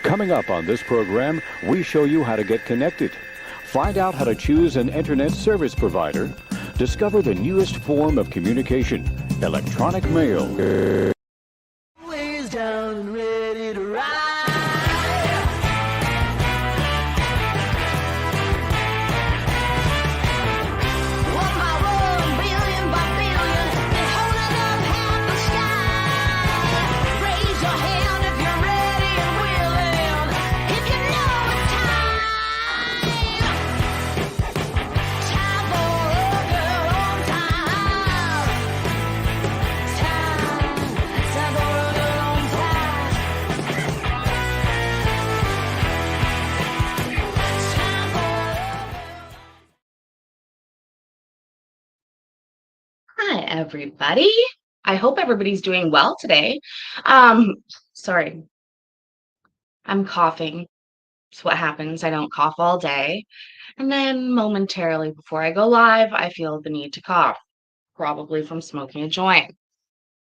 Coming up on this program, we show you how to get connected. Find out how to choose an internet service provider. Discover the newest form of communication, electronic mail. Ways down and ready to ride. One by one, billion by billion, and holding up half the sky. Raise your hand if you're ready and willing. If you know it's time. Time for a girl on time. Time for a girl on time. Time for Hi, everybody. I hope everybody's doing well today. Um, Sorry, I'm coughing. It's what happens. I don't cough all day. And then momentarily before I go live, I feel the need to cough, probably from smoking a joint.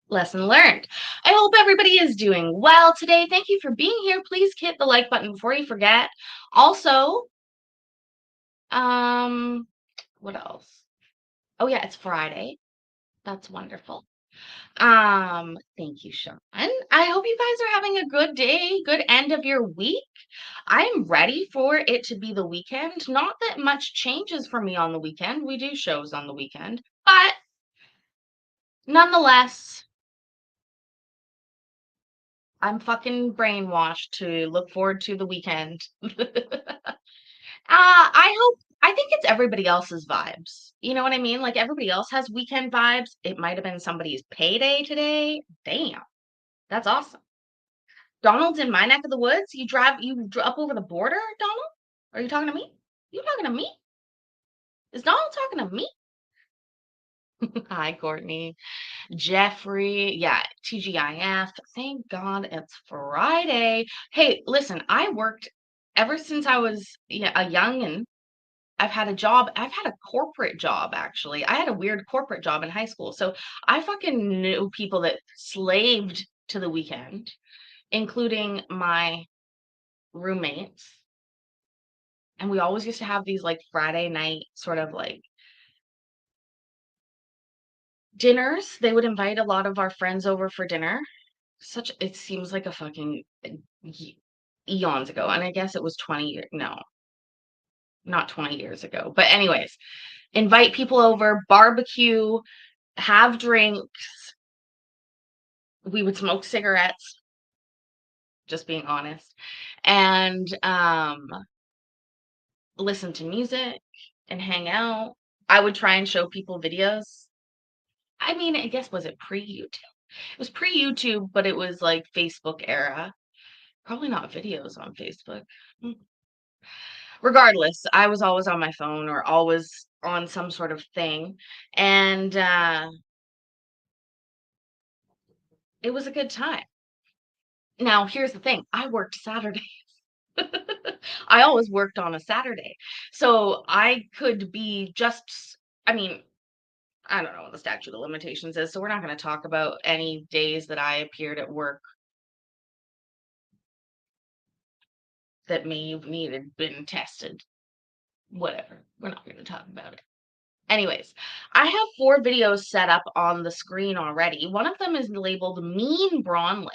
Lesson learned. I hope everybody is doing well today. Thank you for being here. Please hit the like button before you forget. Also, what else? Oh yeah, it's Friday. That's wonderful. Thank you, Sean. I hope you guys are having a good day, good end of your week. I am ready for it to be the weekend. Not that much changes for me on the weekend. We do shows on the weekend, but nonetheless, I'm fucking brainwashed to look forward to the weekend. I think it's everybody else's vibes. You know what I mean? Like everybody else has weekend vibes. It might have been somebody's payday today. Damn, that's awesome. Donald's in my neck of the woods. Up over the border, Donald? Are you talking to me? You talking to me? Is Donald talking to me? Hi, Courtney. Jeffrey. Yeah, TGIF. Thank God it's Friday. Hey, listen, I worked ever since I was a youngin'. I've had a job. I've had a corporate job, actually. I had a weird corporate job in high school. So I fucking knew people that slaved to the weekend, including my roommates. And we always used to have these like Friday night sort of like dinners. They would invite a lot of our friends over for dinner. It seems like a fucking eons ago. And I guess it was 20 years. No, not 20 years ago. But anyways, invite people over, barbecue, have drinks. We would smoke cigarettes, just being honest, and listen to music and hang out. I would try and show people videos. I mean, I guess was it pre-YouTube? It was pre-YouTube, but it was like Facebook era. Probably not videos on Facebook. Mm. Regardless, I was always on my phone or always on some sort of thing. And it was a good time. Now, here's the thing. I worked Saturdays. I always worked on a Saturday. So I could be just, I mean, I don't know what the statute of limitations is, so we're not going to talk about any days that I appeared at work that may have needed been tested. Whatever. We're not going to talk about it. Anyways, I have 4 videos set up on the screen already. One of them is labeled Mean Braunlich.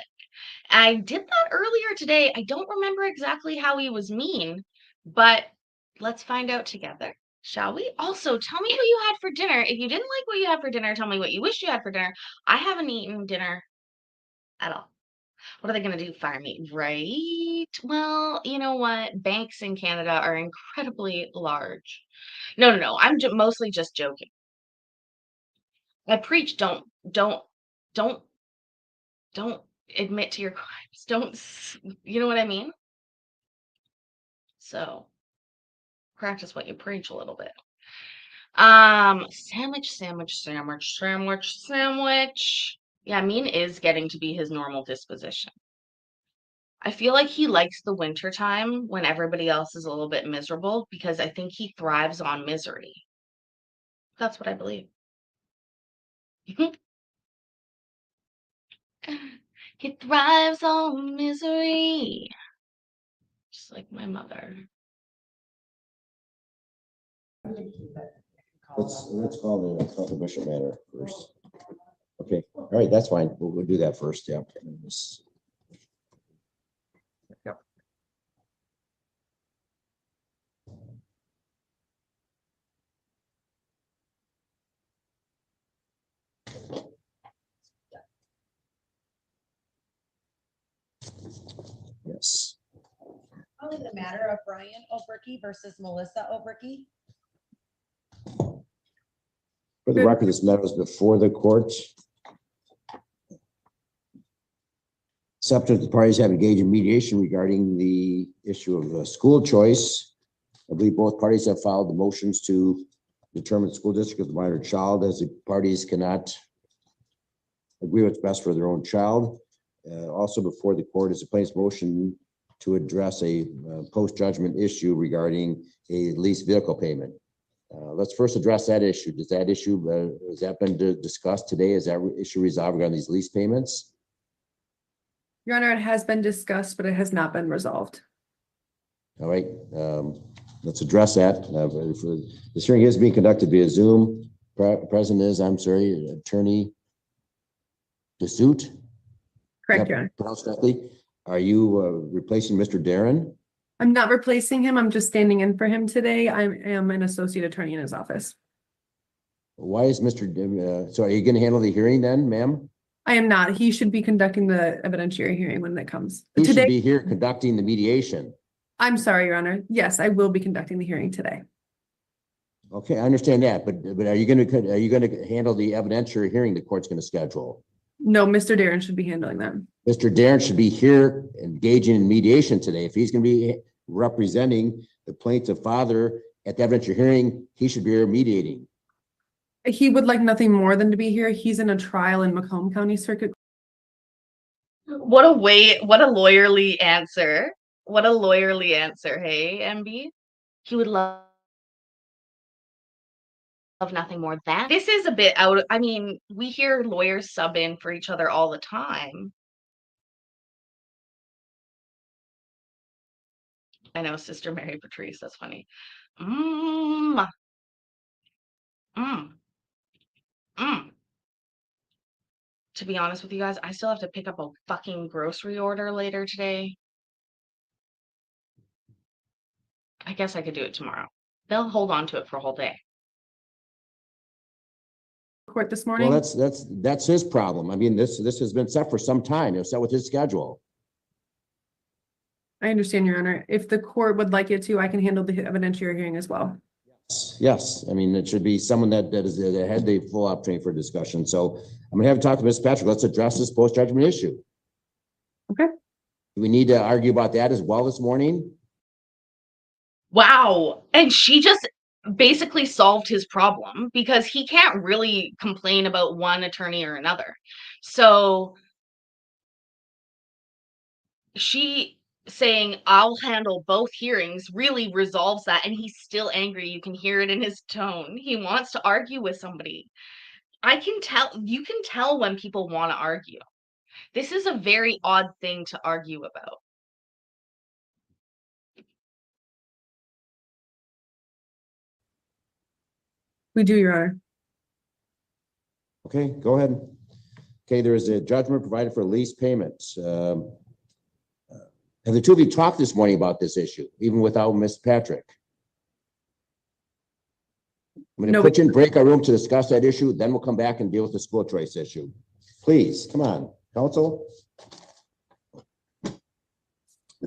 I did that earlier today. I don't remember exactly how he was mean, but let's find out together, shall we? Also, tell me what you had for dinner. If you didn't like what you had for dinner, tell me what you wish you had for dinner. I haven't eaten dinner at all. What are they going to do? Fire me, right? Well, you know what? Banks in Canada are incredibly large. No, no, no. I'm mostly just joking. I preach don't, don't, don't admit to your crimes. You know what I mean? So practice what you preach a little bit. Sandwich, sandwich, sandwich, sandwich, sandwich. Yeah, Mean is getting to be his normal disposition. I feel like he likes the winter time when everybody else is a little bit miserable because I think he thrives on misery. That's what I believe. He thrives on misery. Just like my mother. Let's call the bishop matter first. Okay, all right, that's fine. We'll do that first, yeah. Yep. Yes. Calling the matter of Brian Oberkey versus Melissa Oberkey. For the record, this matter is before the court. Subject, the parties have engaged in mediation regarding the issue of school choice. I believe both parties have filed the motions to determine the school district of the minor child, as the parties cannot agree what's best for their own child. Also before the court is a plaintiff's motion to address a post-judgment issue regarding a leased vehicle payment. Let's first address that issue. Does that issue, has that been discussed today? Is that issue resolved regarding these lease payments? Your Honor, it has been discussed, but it has not been resolved. All right, let's address that. This hearing is being conducted via Zoom. Present is, I'm sorry, Attorney DeSuit. Correct, Your Honor. Pronounced correctly. Are you replacing Mr. Darren? I'm not replacing him. I'm just standing in for him today. I am an associate attorney in his office. Why is so are you going to handle the hearing then, ma'am? I am not. He should be conducting the evidentiary hearing when that comes. He should Today, be here conducting the mediation. I'm sorry, Your Honor. Yes, I will be conducting the hearing today. Okay, I understand that, but are you going to handle the evidentiary hearing the court's going to schedule? No, Mr. Darren should be handling them. Mr. Darren should be here engaging in mediation today. If he's going to be representing the plaintiff father at the evidentiary hearing, he should be here mediating. He would like nothing more than to be here. He's in a trial in Macomb County Circuit. What a lawyerly answer. What a lawyerly answer, hey, MB? He would love nothing more than. This is a bit out of, I mean, we hear lawyers sub in for each other all the time. I know, Sister Mary Patrice, that's funny. Mm, mm, mm. To be honest with you guys, I still have to pick up a fucking grocery order later today. I guess I could do it tomorrow. They'll hold on to it for a whole day. Court this morning. Well, that's his problem. I mean, this has been set for some time. It's set with his schedule. I understand, Your Honor. If the court would like it to, I can handle the evidentiary hearing as well. Yes, I mean, it should be someone that had the full opportunity for discussion. So I'm gonna have to talk to Ms. Patrick. Let's address this post-judgment issue. Okay. Do we need to argue about that as well this morning? Wow. And she just basically solved his problem because he can't really complain about one attorney or another. So she saying, I'll handle both hearings really resolves that. And he's still angry. You can hear it in his tone. He wants to argue with somebody. I can tell, you can tell when people want to argue. This is a very odd thing to argue about. We do, Your Honor. Okay, go ahead. Okay, there is a judgment provided for lease payments. Have the two of you talked this morning about this issue, even without Ms. Patrick? I'm going to No, put you in break our room to discuss that issue, then we'll come back and deal with the school choice issue. Please, come on, counsel. The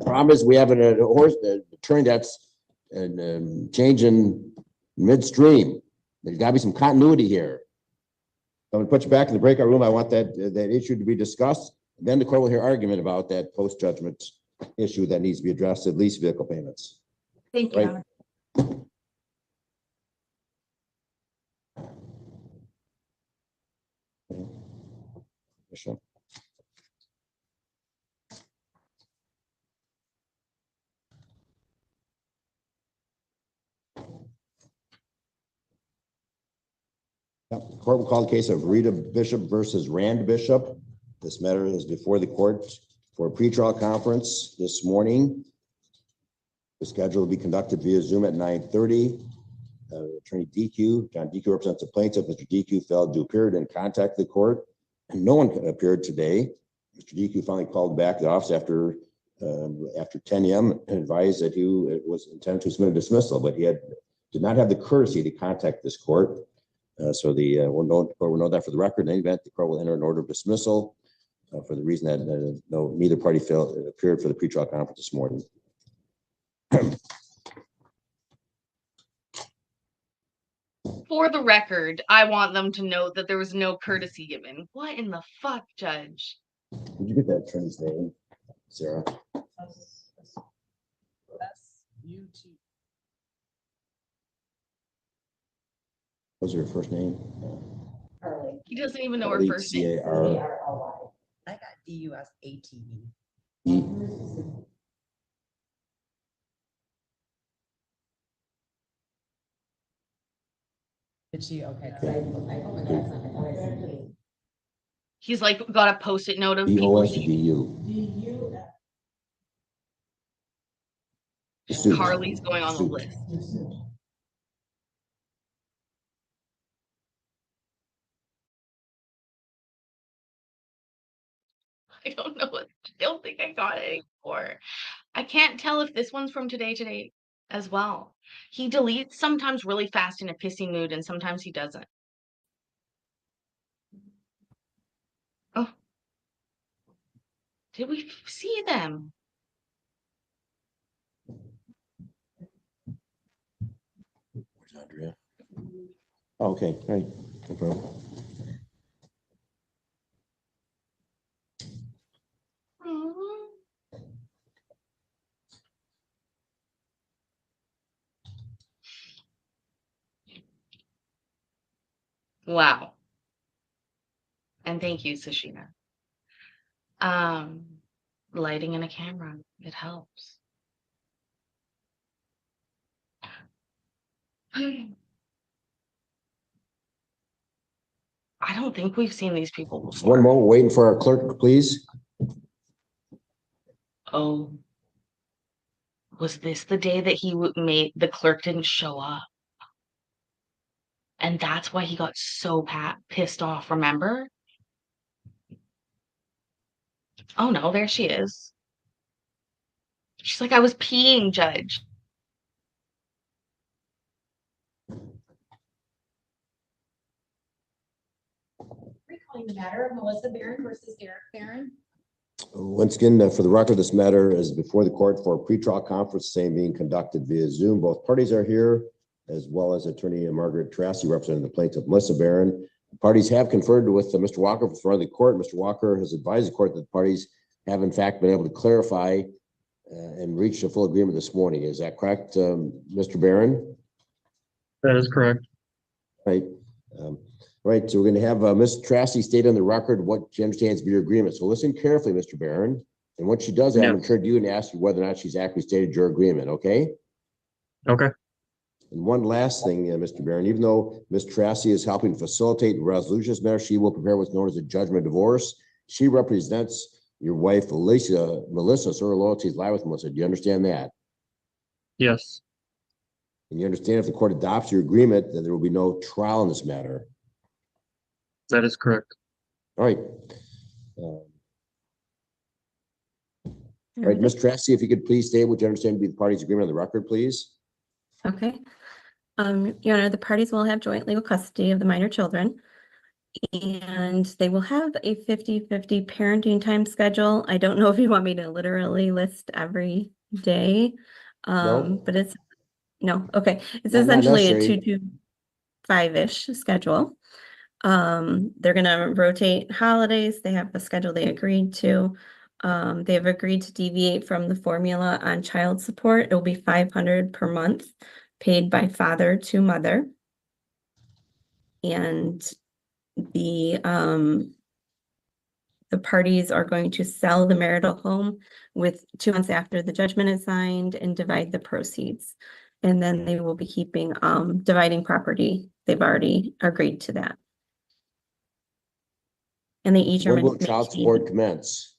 problem is we have an attorney that's changing midstream. There's got to be some continuity here. I'm going to put you back in the breakout room. I want that issue to be discussed. Then the court will hear argument about that post-judgment issue that needs to be addressed, at least vehicle payments. Thank you, Right. Your Honor. Sure. The court will call the case of Rita Bishop versus Rand Bishop. This matter is before the court for a pretrial conference this morning. The schedule will be conducted via Zoom at 9:30. Attorney John DQ represents the plaintiff. Mr. DQ failed to appear and contact the court, and no one appeared today. Mr. DQ finally called back to the office after 10 a.m. and advised that he was intended to submit a dismissal, but he did not have the courtesy to contact this court. So the court will know that for the record. In any event, the court will enter an order of dismissal for the reason that neither party appeared for the pretrial conference this morning. For the record, I want them to know that there was no courtesy given. What in the fuck, Judge? Did you get that attorney's name, Sarah? S-U-T. What was your first name? Carly. He doesn't even know her first name. C-A-R-E. I got D-U-S-A-T-E. Did she? Okay. He's like got a post-it note of people. D-O-S or D-U? Carly's going on the list. I don't know. I don't think I got it anymore. I can't tell if this one's from today as well. He deletes sometimes really fast in a pissy mood, and sometimes he doesn't. Oh. Did we see them? Where's Andrea? Oh, okay, right. No problem. Wow. And thank you, Sashina. Lighting and a camera, it helps. I don't think we've seen these people before. One moment, waiting for our clerk, please. Oh. Was this the day that he made the clerk didn't show up? And that's why he got so pissed off, remember? Oh no, there she is. She's like, I was peeing, Judge. Recalling the matter of Melissa Barron versus Derek Barron. Once again, for the record, this matter is before the court for a pretrial conference, same being conducted via Zoom. Both parties are here, as well as attorney Margaret Tracy representing the plaintiff, Melissa Barron. The parties have conferred with Mr. Walker in front of the court. Mr. Walker has advised the court that the parties have in fact been able to clarify and reach a full agreement this morning. Is that correct, Mr. Barron? That is correct. Right. Right, so we're going to have Ms. Tracy state on the record what she understands to be your agreement. So listen carefully, Mr. Barron. And what she does, I'm going to turn to you and ask you whether or not she's actually stated your agreement, okay? Okay. And one last thing, Mr. Barron, even though Ms. Tracy is helping facilitate the resolution of this matter, she will prepare what's known as a judgment of divorce. She represents your wife, Melissa, so her loyalties lie with Melissa. Do you understand that? Yes. And you understand if the court adopts your agreement, then there will be no trial in this matter. That is correct. All right. All right, Ms. Tracy, if you could please state what you understand to be the parties' agreement on the record, please. Okay. Your Honor, the parties will have joint legal custody of the minor children, and they will have a 50-50 parenting time schedule. I don't know if you want me to literally list every day, No. but it's, no, okay. It's Not essentially a necessary. 2 to 5-ish schedule. They're gonna rotate holidays. They have a schedule they agreed to. They have agreed to deviate from the formula on child support. It will be $500 per month paid by father to mother. And the parties are going to sell the marital home with 2 months after the judgment is signed and divide the proceeds. And then they will be keeping, dividing property. They've already agreed to that. And they each are When will child support commence?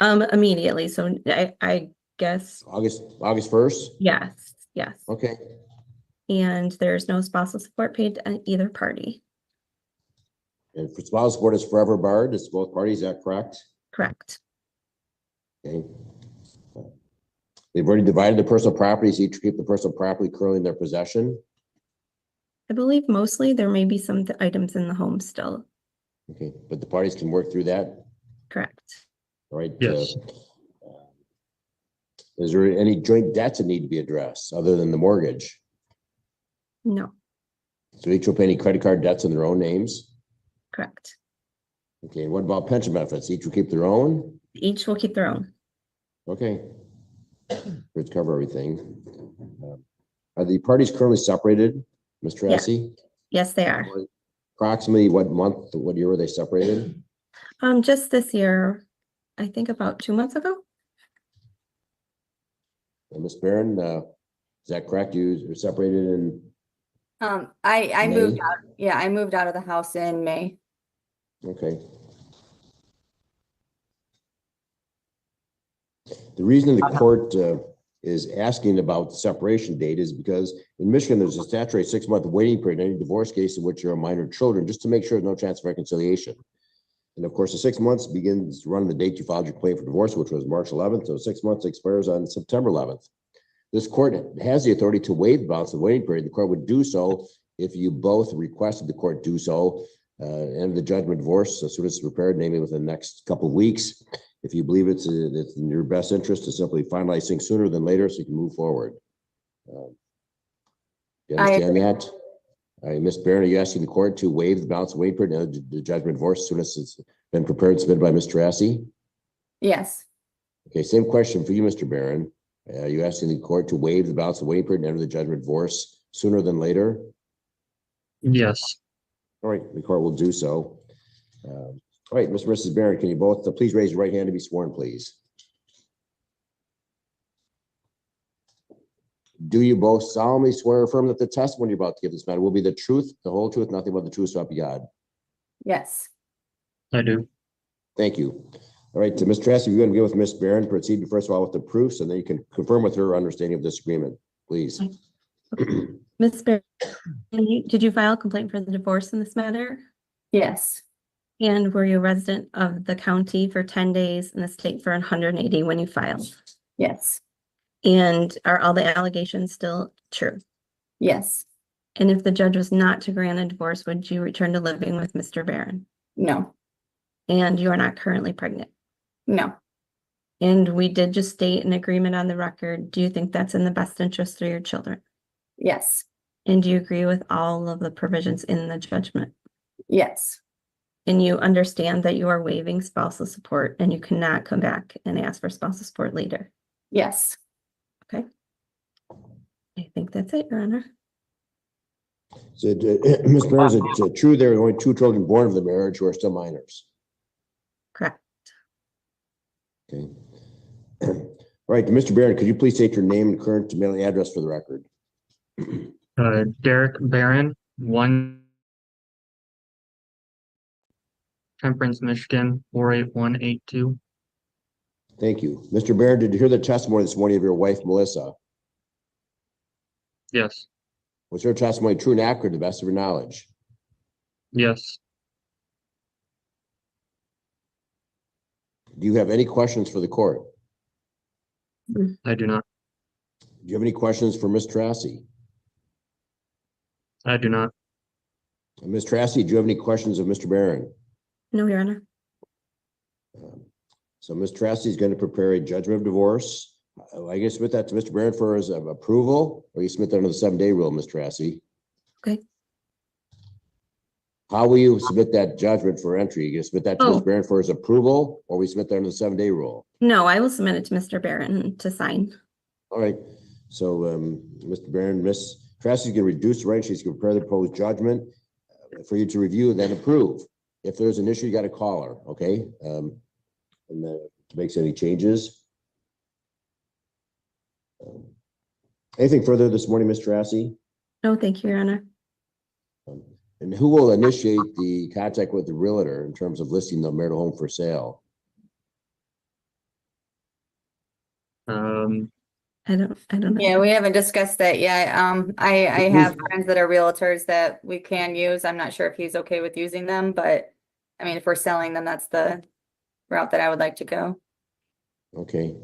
immediately. So I guess, August 1st? yes, yes. Okay. And there's no spousal support paid to either party. And for spousal support is forever barred. It's both parties. Is that correct? Correct. Okay. They've already divided the personal properties. Each keep the personal property currently in their possession. I believe mostly there may be some items in the home still. Okay, but the parties can work through that. Correct. All right. Yes. Is there any joint debts that need to be addressed other than the mortgage? No, So each will pay any credit card debts in their own names. correct. Okay, what about pension benefits? Each will keep their own? Each will keep their own. Okay. Let's cover everything. Are the parties currently separated, Ms. Tracy? Yes, they are. Approximately what month, what year were they separated? Just this year, I think about 2 months ago. And Ms. Barron, is that correct? You are separated in, I moved May? out, yeah, I moved out of the house in May. okay. The reason the court is asking about the separation date is because in Michigan, there's a statutory 6-month waiting period in any divorce case in which you're a minor children, just to make sure there's no chance of reconciliation. And of course, the 6 months begins to run the date you filed your claim for divorce, which was March 11th. So 6 months expires on September 11th. This court has the authority to waive the balance of the waiting period. The court would do so if you both requested the court do so. And the judgment divorce as soon as it's prepared, namely within the next couple of weeks. If you believe it's in your best interest to simply finalize things sooner than later so you can move forward. You I understand that? Ms. Barron, are you asking the court to waive the balance of waiting period and the judgment divorce as soon as it's been prepared and submitted by Ms. Tracy? Yes, Okay, same question for you, Mr. Barron. Are you asking the court to waive the balance of waiting period and enter the judgment divorce sooner than later? Yes. All right, the court will do so. All right, Mr. and Mrs. Barron, can you both please raise your right hand to be sworn, please? Do you both solemnly swear or affirm that the testimony you're about to give this matter will be the truth, the whole truth, nothing but the truth, so help you God? yes. I do. Thank you. All right, Ms. Tracy, you're going to begin with Ms. Barron. Proceed first of all with the proofs, and then you can confirm with her understanding of this agreement, please. Ms. Barron, did you file a complaint for the divorce in this matter? Yes, And were you a resident of the county for 10 days and the state for 180 when you filed? yes, And are all the allegations still true? yes, And if the judge was not to grant a divorce, would you return to living with Mr. Barron? no, And you are not currently pregnant? no, And we did just state an agreement on the record. Do you think that's in the best interest of your children? yes, And do you agree with all of the provisions in the judgment? yes, And you understand that you are waiving spousal support and you cannot come back and ask for spousal support later? yes, Okay. I think that's it, Your Honor. So, Ms. Barron, is it true there are only 2 children born of the marriage who are still minors? Correct. Okay. All right, Mr. Barron, could you please state your name and current mailing address for the record? Derek Barron, 1 Temperance, Michigan, 48182. Thank you. Mr. Barron, did you hear the testimony this morning of your wife, Melissa? Yes. Was her testimony true and accurate to the best of your knowledge? Yes. Do you have any questions for the court? I do not. Do you have any questions for Ms. Tracy? I do not. Ms. Tracy, do you have any questions of Mr. Barron? No, Your Honor. So Ms. Tracy is going to prepare a judgment of divorce. I guess submit that to Mr. Barron for his approval, or you submit that under the 7-day rule, Ms. Tracy? Okay. How will you submit that judgment for entry? You gonna submit that to Mr. Oh. Barron for his approval, or we submit that under the 7-day rule? No, I will submit it to Mr. Barron to sign. All right, so, Mr. Barron, Ms. Tracy's gonna reduce the right, she's gonna prepare the proposed judgment for you to review and then approve. If there's an issue, you gotta call her, okay? And then makes any changes. Anything further this morning, Ms. Tracy? No, thank you, Your Honor. And who will initiate the contact with the realtor in terms of listing the marital home for sale? I don't know. Yeah, we haven't discussed that yet. I have friends that are realtors that we can use. I'm not sure if he's okay with using them, but I mean, if we're selling them, that's the route that I would like to go. Okay.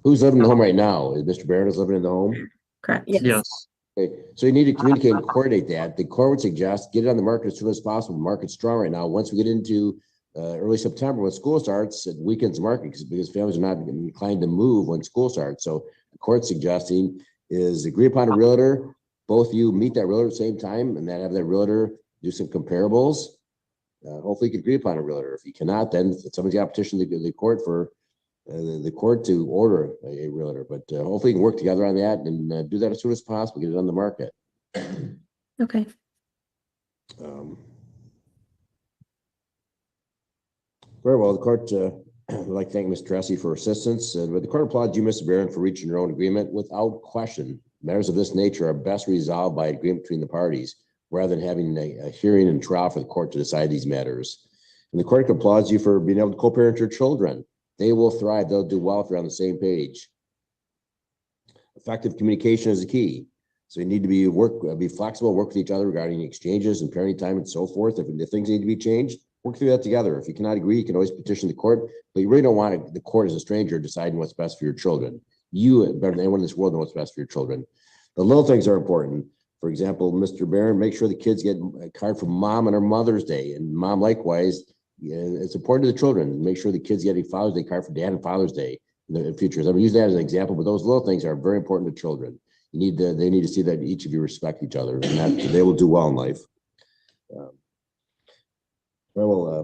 Who's living in the home right now? Is Mr. Barrett is living in the home? Correct. Yes. Yes. Okay, so you need to communicate and coordinate that. The court would suggest get it on the market as soon as possible. The market's strong right now. Once we get into early September, when school starts, it weakens the market because families are not inclined to move when school starts. So the court's suggesting is agree upon a realtor. Both of you meet that realtor at the same time and then have that realtor do some comparables. Hopefully you can agree upon a realtor. If you cannot, then somebody's got to petition the court for the court to order a realtor, but hopefully you can work together on that and do that as soon as possible, get it on the market. Okay. Very well, the court would like to thank Ms. Tressi for assistance, but the court applauds you, Mr. Barron, for reaching your own agreement without question. Matters of this nature are best resolved by agreement between the parties, rather than having a hearing and trial for the court to decide these matters. And the court applauds you for being able to co-parent your children. They will thrive. They'll do well if you're on the same page. Effective communication is the key. So you need to be flexible, work with each other regarding exchanges and parenting time and so forth. If things need to be changed, work through that together. If you cannot agree, you can always petition the court, but you really don't want the court as a stranger deciding what's best for your children. You, better than anyone in this world, know what's best for your children. The little things are important. For example, Mr. Barron, make sure the kids get a card from mom on her Mother's Day, and mom likewise. It's important to the children. Make sure the kids get a Father's Day card for Dad and Father's Day in the future. I'm using that as an example, but those little things are very important to children. They need to see that each of you respect each other, and that they will do well in life.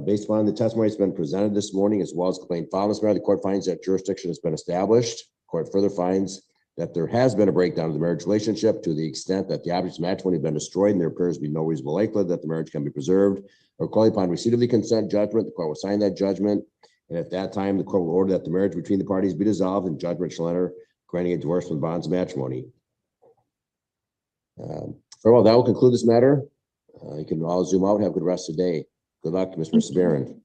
Based upon the testimony that's been presented this morning, as well as complaint filed in this matter, the court finds that jurisdiction has been established. Court further finds that there has been a breakdown of the marriage relationship to the extent that the objects of matrimony have been destroyed, and there appears to be no reasonable likelihood that the marriage can be preserved. Or calling upon receipt of the consent judgment, the court will sign that judgment, and at that time, the court will order that the marriage between the parties be dissolved, and judgment shall enter, granting a divorce from bonds of matrimony. Very well, that will conclude this matter. You can all zoom out. Have a good rest of the day. Good luck, Mr. Barron.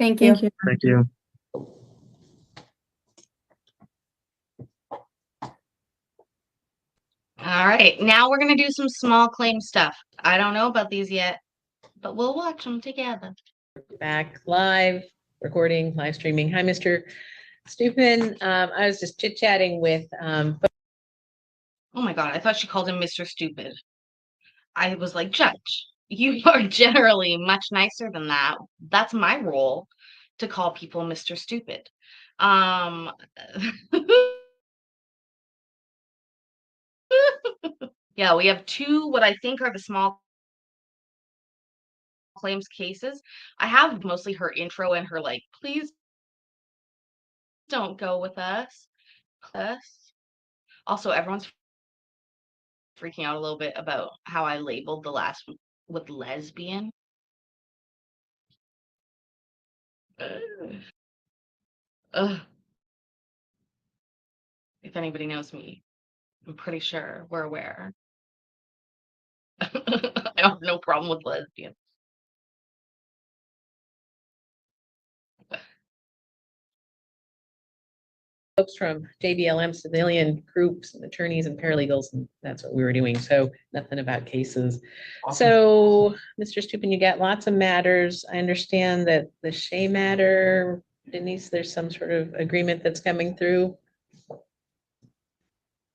Thank you. Thank you. Thank you. All right, now we're gonna do some small claim stuff. I don't know about these yet, but we'll watch them together. Back live, recording, live streaming. Hi, Mr. Stupin. I was just chit-chatting with Oh my God, I thought she called him Mr. Stupid. I was like, Judge, you are generally much nicer than that. That's my role, to call people Mr. Stupid. Yeah, we have two, what I think are the small claims cases. I have mostly her intro and her like, please don't go with us. Also, everyone's freaking out a little bit about how I labeled the last one with lesbian. Ugh. If anybody knows me, I'm pretty sure we're aware. I have no problem with lesbian. folks from JBLM civilian groups and attorneys and paralegals, and that's what we were doing. So nothing about cases. So, Mr. Stupin, you got lots of matters. I understand that the Shea matter, Denise, there's some sort of agreement that's coming through.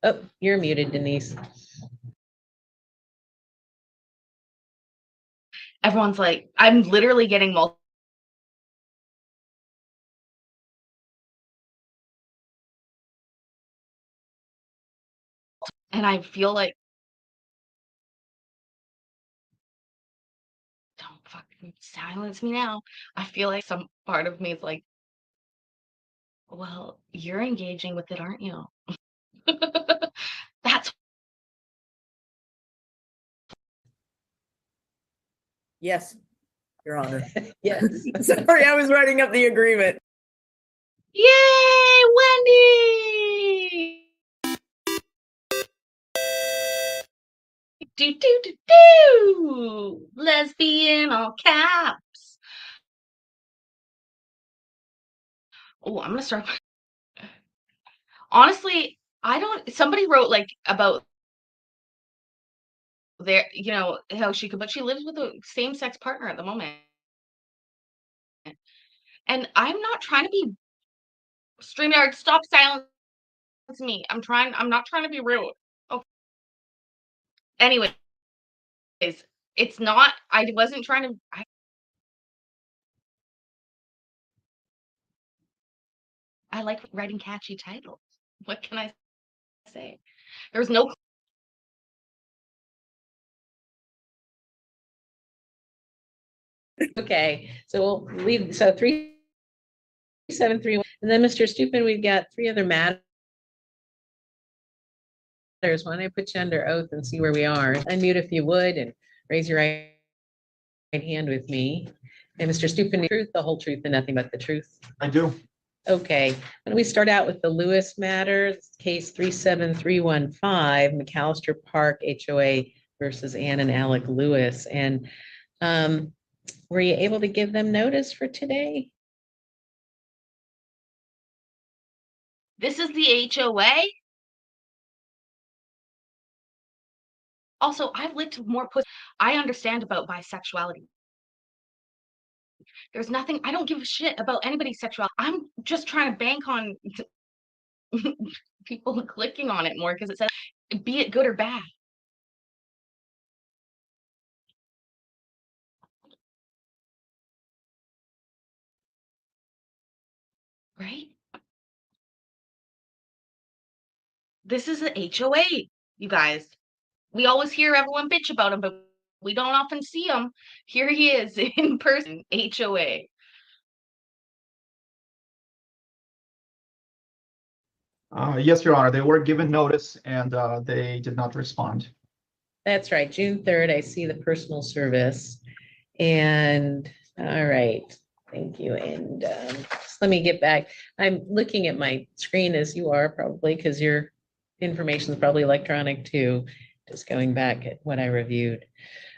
Oh, you're muted, Denise. Everyone's like, I'm literally getting multiple. And I feel like, don't fucking silence me now. I feel like some part of me is like, well, you're engaging with it, aren't you? That's Yes, Your Honor. Yes. Sorry, I was writing up the agreement. yay, Wendy! Do do do do! lesbian, all caps. Oh, I'm gonna start. Honestly, I don't. Somebody wrote like about their, how she could, but she lives with a same-sex partner at the moment. And I'm not trying to be StreamYard, stop silence me. I'm not trying to be rude. Oh, anyways, it's not, I wasn't trying to, I like writing catchy titles. What can I say? There's no, okay, so we'll leave, so 3731, and then Mr. Stupin, we've got 3 other matters. Why don't I put you under oath and see where we are? Unmute if you would, and raise your right hand with me. And Mr. Stupin, the truth, the whole truth, and nothing but the truth. I do. Okay, why don't we start out with the Lewis matter, case 37315, McAllister Park HOA versus Ann and Alec Lewis. And were you able to give them notice for today? This is the HOA. Also, I've licked more pussy. I understand about bisexuality. There's nothing, I don't give a shit about anybody's sexuality. I'm just trying to bank on people clicking on it more because it says, be it good or bad. Right? This is the HOA, you guys. We always hear everyone bitch about him, but we don't often see him. Here he is in person, HOA. Yes, Your Honor, they were given notice and they did not respond. That's right, June 3rd, I see the personal service. And, all right, thank you. And just let me get back. I'm looking at my screen as you are probably, because your information is probably electronic too. Just going back at what I reviewed.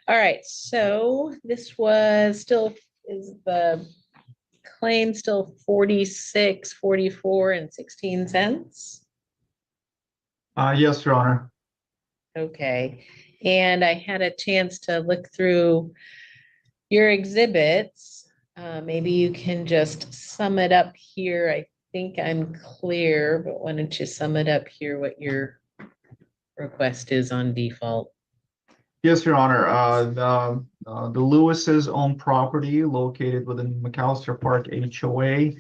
All right, so this was still, is the claim still 46, 44, and 16 cents? Yes, Your Honor. Okay, and I had a chance to look through your exhibits. Maybe you can just sum it up here. I think I'm clear, but why don't you sum it up here, what your request is on default? Yes, Your Honor. The Lewis's own property located within McAllister Park HOA.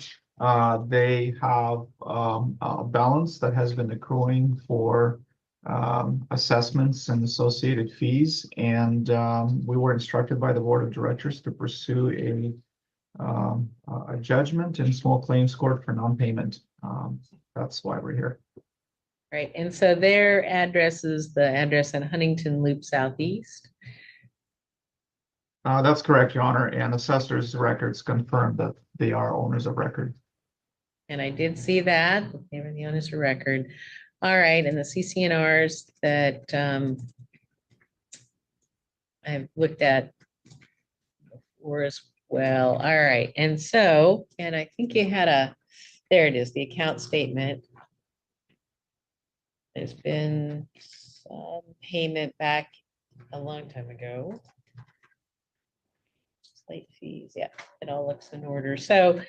They have a balance that has been accruing for assessments and associated fees. And we were instructed by the Board of Directors to pursue a judgment in small claims court for non-payment. That's why we're here. Right, and so their address is the address in Huntington Loop Southeast. That's correct, Your Honor, and assessor's records confirm that they are owners of record. And I did see that, they were the owners of record. All right, and the CCNRs that I've looked at before as well. All right, and so, and I think you had there it is, the account statement. There's been some payment back a long time ago. Late fees, yeah, it all looks in order. So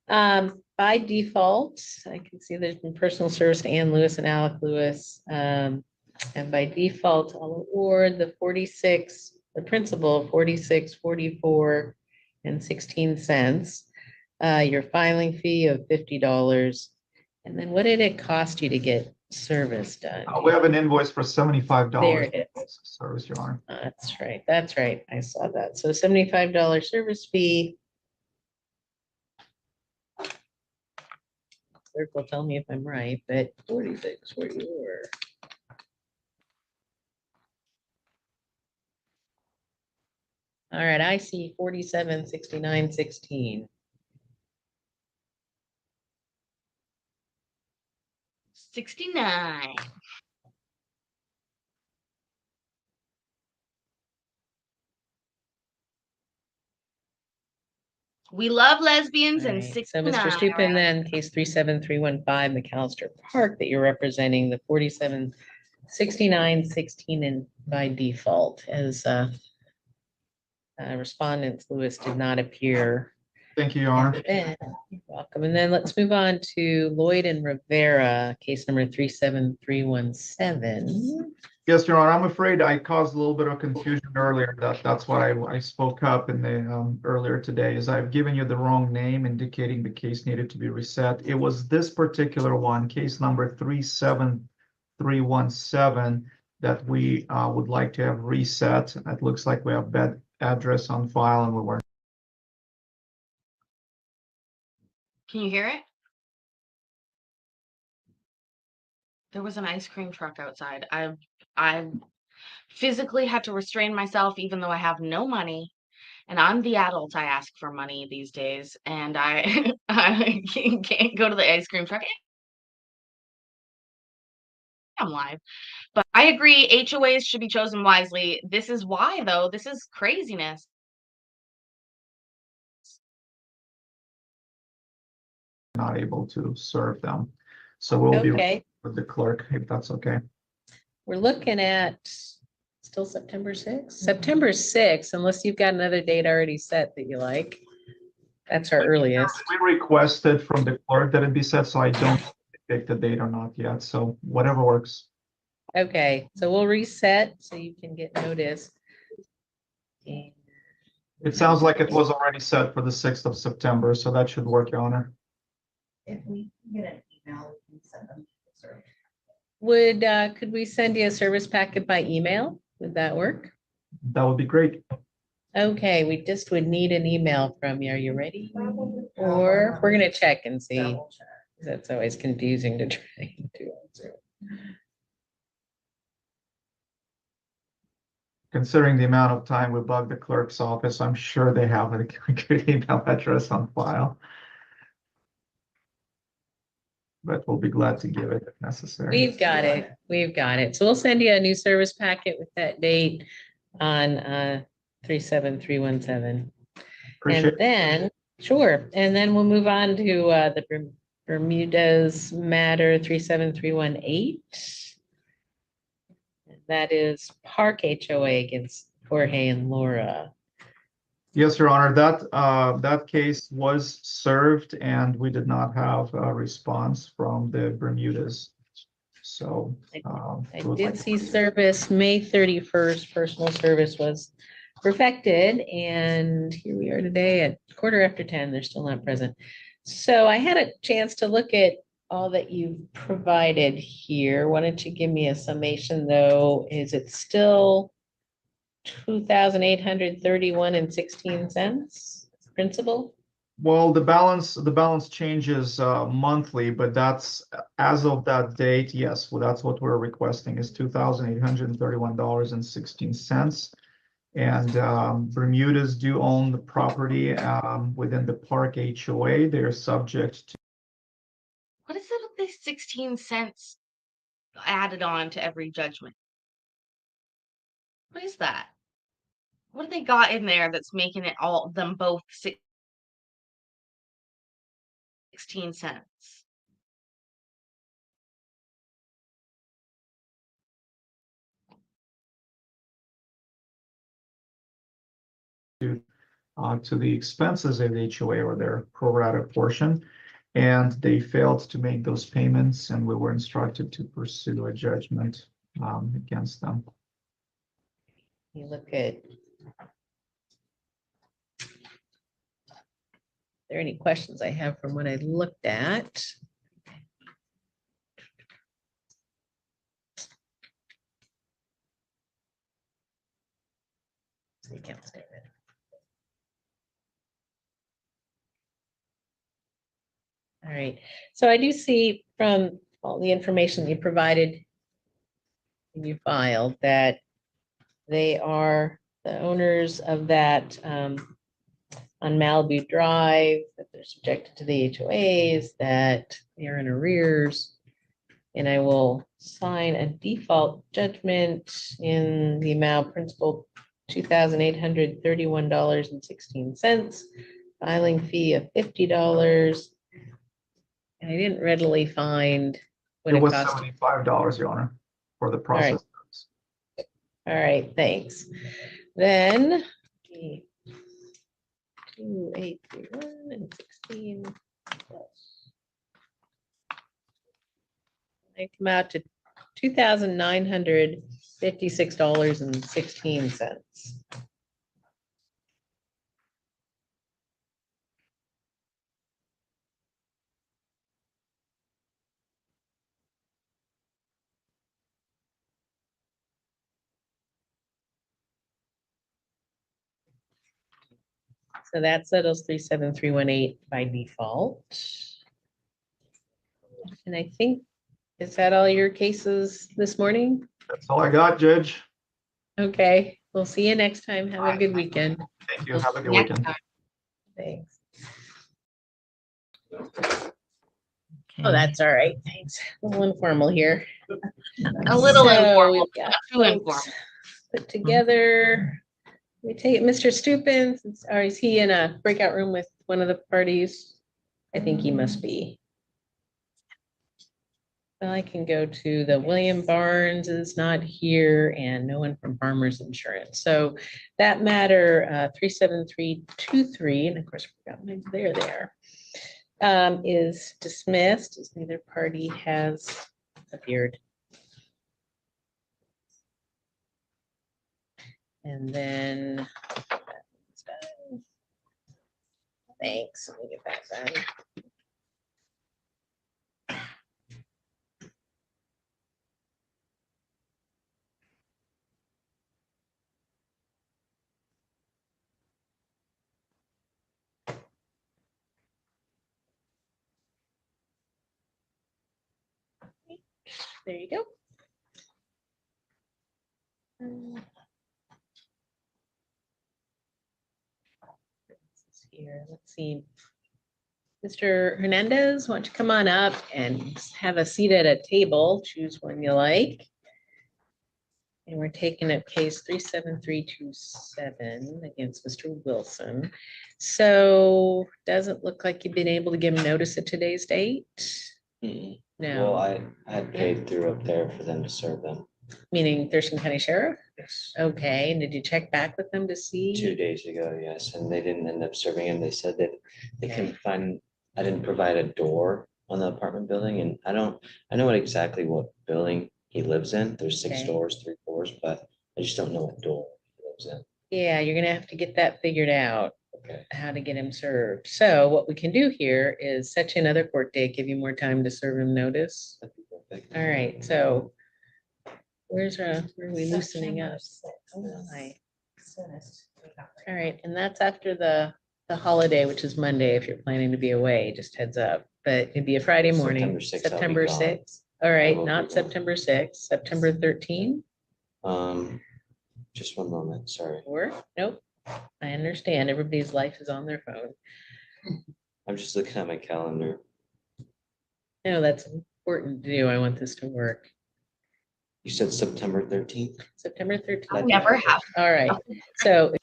by default, I can see there's been personal service to Ann Lewis and Alec Lewis. And by default, I'll award the 46, the principal 46, 44, and 16 cents. Your filing fee of $50. And then what did it cost you to get service done? We have an invoice for $75. There it is. Service, Your Honor. That's right. That's right. I saw that. So $75 service fee. Clerk will tell me if I'm right, but 46, 44. All right, I see 47, 69, 16. 69. We love lesbians and Alright, so Mr. 69. Stupin, then case 37315 McAllister Park that you're representing, the 476916 and by default as respondents, Lewis did not appear. Thank you, Your Honor. And then, you're welcome. And then let's move on to Lloyd and Rivera, case number 37317. Yes, Your Honor, I'm afraid I caused a little bit of confusion earlier. That's why I spoke up in the earlier today, is I've given you the wrong name indicating the case needed to be reset. It was this particular one, case number 37317, that we would like to have reset. It looks like we have bad address on file and we weren't. Can you hear it? There was an ice cream truck outside. I physically had to restrain myself, even though I have no money. And I'm the adult I ask for money these days. And I, I can't go to the ice cream truck. I'm live. But I agree, HOAs should be chosen wisely. This is why, though. This is craziness. Not able to serve them. So we'll be Okay, with the clerk, if that's okay. we're looking at still September 6th? September 6th, unless you've got another date already set that you like. That's our earliest. We requested from the clerk that it be set, so I don't pick the date or not yet. So whatever works. Okay, so we'll reset so you can get notice. And It sounds like it was already set for the 6th of September, so that should work, Your Honor. If we get an email, we can send them. to the service. Would, could we send you a service packet by email? Would that work? That would be great. Okay, we just would need an email from you. Are you ready? Or we're gonna check and see. Double check. That's always confusing to try and do. Considering the amount of time we bug the clerk's office, I'm sure they have a good email address on file. But we'll be glad to give it if necessary. We've got it. We've got it. So we'll send you a new service packet with that date on 37317. Appreciate And it. then, sure, and then we'll move on to the Bermuda's matter 37318. That is Park HOA against Jorge and Laura. Yes, Your Honor, that case was served and we did not have a response from the Bermudas. So I we would did like to see proceed. service May 31st, personal service was perfected, and here we are today at 10:15. They're still not present. So I had a chance to look at all that you've provided here. Why don't you give me a summation, though? Is it still 2,831 and 16 cents principal? Well, the balance changes monthly, but that's as of that date. Yes, well, that's what we're requesting is $2,831.16. And Bermudas do own the property within the Park HOA. They're subject to. What is it with these 16 cents added on to every judgment? What is that? What have they got in there that's making it all them both 16 cents? To the expenses of the HOA or their pro rata portion. And they failed to make those payments and we were instructed to pursue a judgment against them. You look at. Are there any questions I have from what I looked at? The account statement. All right, so I do see from all the information you provided and you filed that they are the owners of that on Malibu Drive, that they're subjected to the HOAs, that they are in arrears. And I will sign a default judgment in the amount principal $2,831.16. filing fee of $50. And I didn't readily find what It it was cost. $75, Your Honor, for the right. process. All right, thanks. Then 2, 8, 3, 1, and 16 plus. They come out to $2,956.16. So that settles 37318 by default. And I think, is that all your cases this morning? That's all I got, Judge. Okay, we'll see you next time. Have a good weekend. Thank you. Have a good Next weekend. time. Thanks. Oh, that's all right. Thanks. A little informal here. A little So informal, we've got not too informal. folks put together. We take Mr. Stupin, or is he in a breakout room with one of the parties? I think he must be. Well, I can go to the William Barnes is not here and no one from Farmers Insurance. So that matter 37323, and of course, we got my there, is dismissed as neither party has appeared. And then, thanks, let me get that done. There you go. Here, let's see. Mr. Hernandez, why don't you come on up and have a seat at a table, choose one you like. And we're taking up case 37327 against Mr. Wilson. So doesn't look like you've been able to give him notice of today's date. Well, No, I had paid through up there for them to serve them meaning Thurston County Sheriff. yes, Okay, and did you check back with them to see? 2 days ago, yes, and they didn't end up serving him. They said that they Okay. couldn't find, I didn't provide a door on the apartment building, and I know exactly what building he lives in. There's 6 Okay. doors, 3 floors, but I just don't know what door he lives in. Yeah, you're gonna have to get that figured out, Okay. how to get him served. So what we can do here is set you another court date, give you more time to serve him notice. That'd be perfect. All right, so where are we loosening up? Oh, my. All right, and that's after the holiday, which is Monday, if you're planning to be away, just heads up. But it'd be a Friday morning, September 6th, I'll be September gone. 6th. All right, will be not gone. September 6th, September 13. Just one moment, sorry. Or, nope, I understand, everybody's life is on their phone. I'm just looking at my calendar. No, that's important to do. I want this to work. You said September 13th? September 13th. I never have. All right, so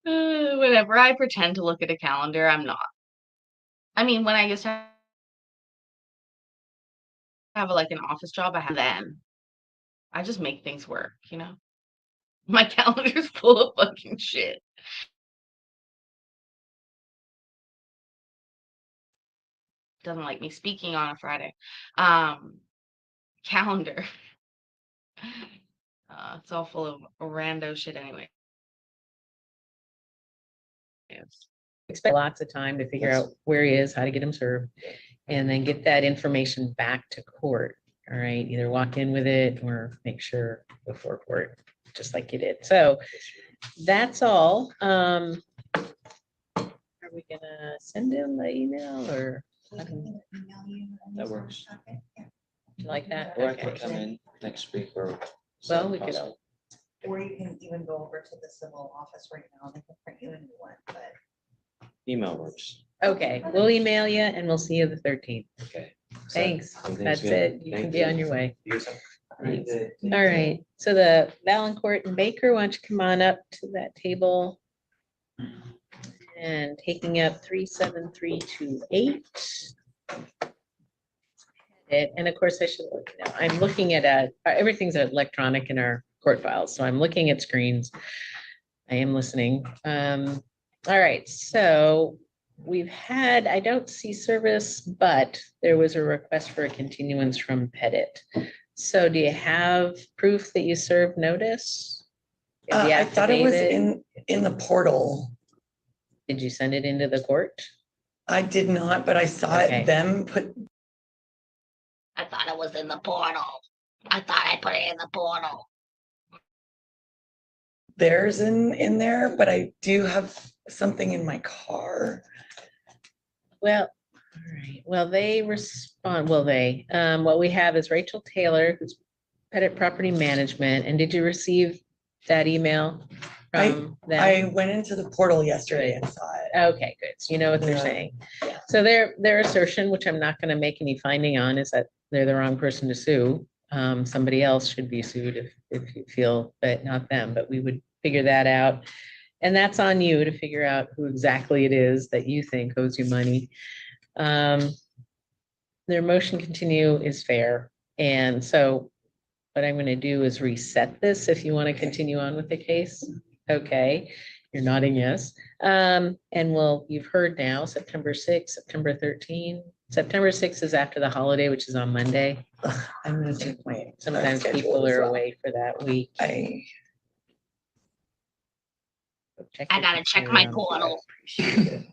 Whenever I pretend to look at a calendar, I'm not. I mean, when I used to have like an office job, I had then. I just make things work, you know? My calendar's full of fucking shit. Doesn't like me speaking on a Friday. Calendar. It's all full of rando shit anyway. Yes. expect lots of time to figure out where he is, how to get him served, and then get that information back to court. All right, either walk in with it or make sure before court, just like you did. So that's all. Are we gonna send him the email or? That works. You like that? Or I could Okay. come in next week or. Well, we could, possible. Or you can even go over to the civil office right now, they can print you a new one, but. Email works. okay, we'll email you and we'll see you the 13th. Okay. So Thanks. everything's That's good. it. You can Thank be on your way. You guys have a great day. All right, so the Valancourt and Baker, why don't you come on up to that table? And taking up 37328. And of course, I should look, I'm looking at everything's electronic in our court files, so I'm looking at screens. I am listening. All right, so we've had, I don't see service, but there was a request for a continuance from Pettit. So do you have proof that you served notice? Have you I thought it was activated? in the portal. Did you send it into the court? I did not, but I saw Okay. it them put. I thought it was in the portal. I thought I put it in the portal. Theirs in there, but I do have something in my car. Well, all right, well, they respond, what we have is Rachel Taylor, who's Pettit Property Management, and did you receive that email from them? I went into the portal yesterday and saw it. Okay, good, so you know what they're Yeah. saying. So their assertion, which I'm not gonna make any finding on, is that they're the wrong person to sue. Somebody else should be sued if you feel, but not them, but we would figure that out. And that's on you to figure out who exactly it is that you think owes you money. Their motion continue is fair. And so what I'm gonna do is reset this if you want to continue on with the case. Okay, you're nodding yes. And you've heard now, September 6th, September 13. September 6th is after the holiday, which is on Monday. I'm gonna check my. Sometimes schedule people as are well. away for that week. I I gotta check my portal. appreciate it.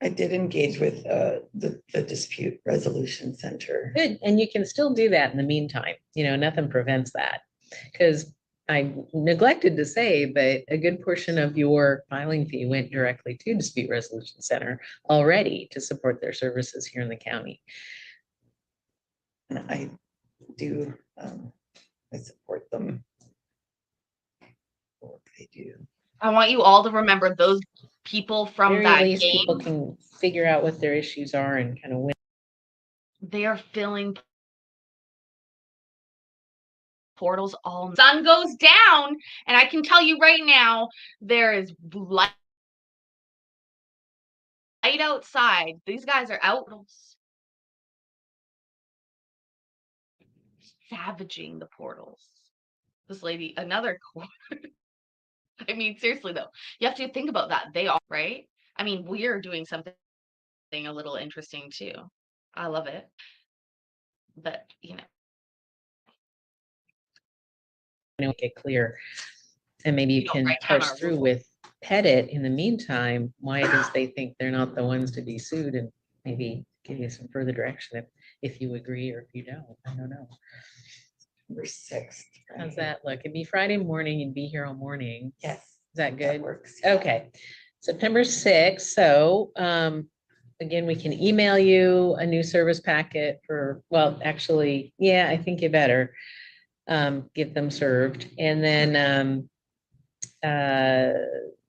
I did engage with the dispute resolution center. Good, and you can still do that in the meantime, nothing prevents that. Because I neglected to say, but a good portion of your filing fee went directly to Dispute Resolution Center already to support their services here in the county. And I do, I support them. What they do. I want you all to remember those people from Very that least game. people can figure out what their issues are and kind of win. They are filling portals all. Sun goes down, and I can tell you right now, there is light outside. These guys are out savaging the portals. This lady, another I mean, seriously though, you have to think about that. They are right. I mean, we're doing something a little interesting too. I love it, but Make it clear. And maybe you can write down parse our through rules. with Pettit in the meantime, why it is they think they're not the ones to be sued, and maybe give you some further direction if you agree or if you don't. I don't know. September 6th. How's that look? It'd be Friday morning, you'd be here all morning. Yes. Is that good? That works. Okay, September 6th. So again, we can email you a new service packet well, actually, yeah, I think you better get them served. And then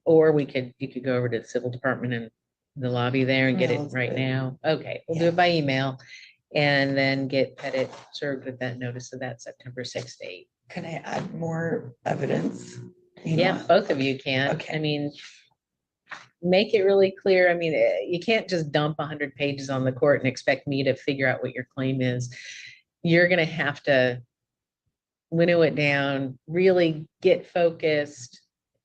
or you could go over to the civil department in the lobby there and get it Sounds right good. now. Okay, we'll do it by email and then get Pettit served with that notice of that September 6th date. Can I add more evidence? Yeah, both of you can. Okay. I mean, make it really clear. I mean, you can't just dump 100 pages on the court and expect me to figure out what your claim is. You're going to have to winnow it down, really get focused.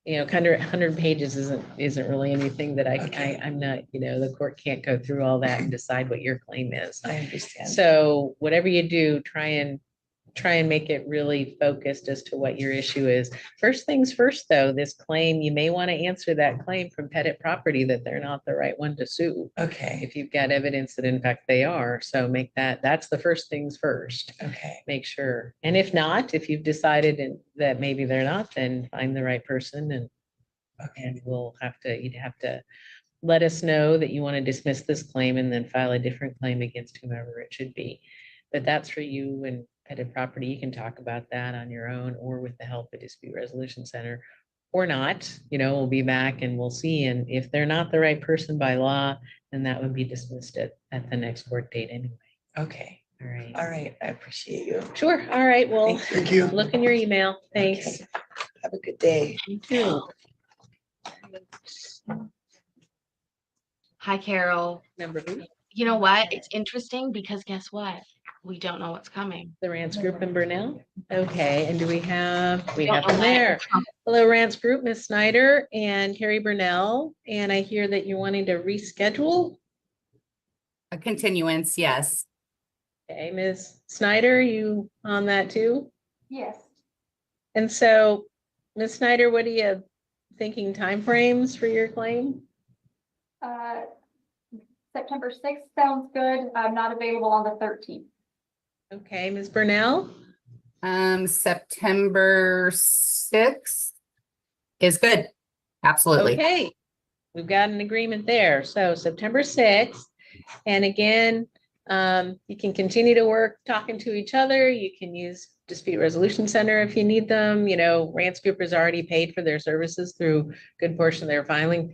Kind of 100 pages isn't really anything that I'm not, the court can't go through all that and decide what your claim is. I understand. So whatever you do, try and make it really focused as to what your issue is. First things first, though, this claim, you may want to answer that claim from Pettit Property that they're not the right one to sue. Okay. If you've got evidence that in fact they are. So make that's the first things first. Okay. Make sure. And if not, if you've decided that maybe they're not, then find the right person and you'd have to let us know that you want to dismiss this claim and then file a different claim against whomever it should be. But that's for you and Pettit Property. You can talk about that on your own or with the help of Dispute Resolution Center or not. We'll be back and we'll see. And if they're not the right person by law, then that would be dismissed at the next court date anyway. Okay. All right. All right. I appreciate you. Sure. All right. Well, Thank you. look in your email. Thanks. Okay. Have a good day. You too. Hi, Carol. Number who? You know what? It's interesting because guess what? We don't know what's coming. The Rance Group in Burnell? Okay, and do we have don't them know when there? it's coming. Hello, Rance Group, Miss Snyder and Carrie Burnell, and I hear that you're wanting to reschedule? A continuance, yes. Okay, Ms. Snyder, you on that too? Yes. And so, Ms. Snyder, what are you thinking timeframes for your claim? September 6th sounds good. I'm not available on the 13th. Okay, Ms. Burnell? September 6th is good. Absolutely. Okay, we've got an agreement there. So September 6th. And again, you can continue to work talking to each other. You can use Dispute Resolution Center if you need them. You know, Rance Group has already paid for their services through a good portion of their filing.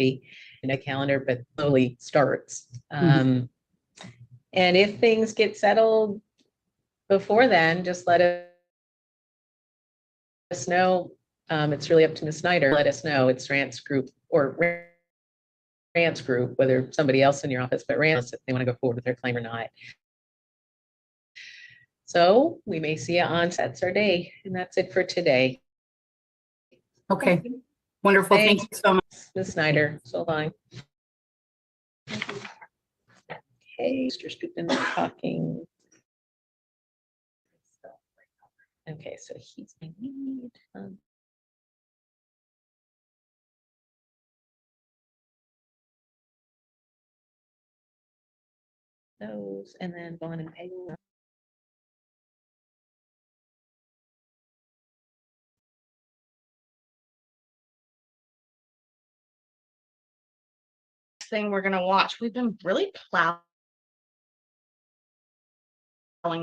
In a calendar, but slowly starts. And if things get settled before then, just let us know. It's really up to Ms. Snyder. Let us know. It's Rance Group or Rance Group, whether somebody else in your office, but Rance, if they want to go forward with their claim or not. So we may see you on Sets our day, and that's it for today. Okay, wonderful. Thank you so much. Ms. Snyder, so long. Okay, Mr. Stupin talking. Okay, so he's gonna need those, and then bond and payroll. Thing we're gonna watch. We've been really plowing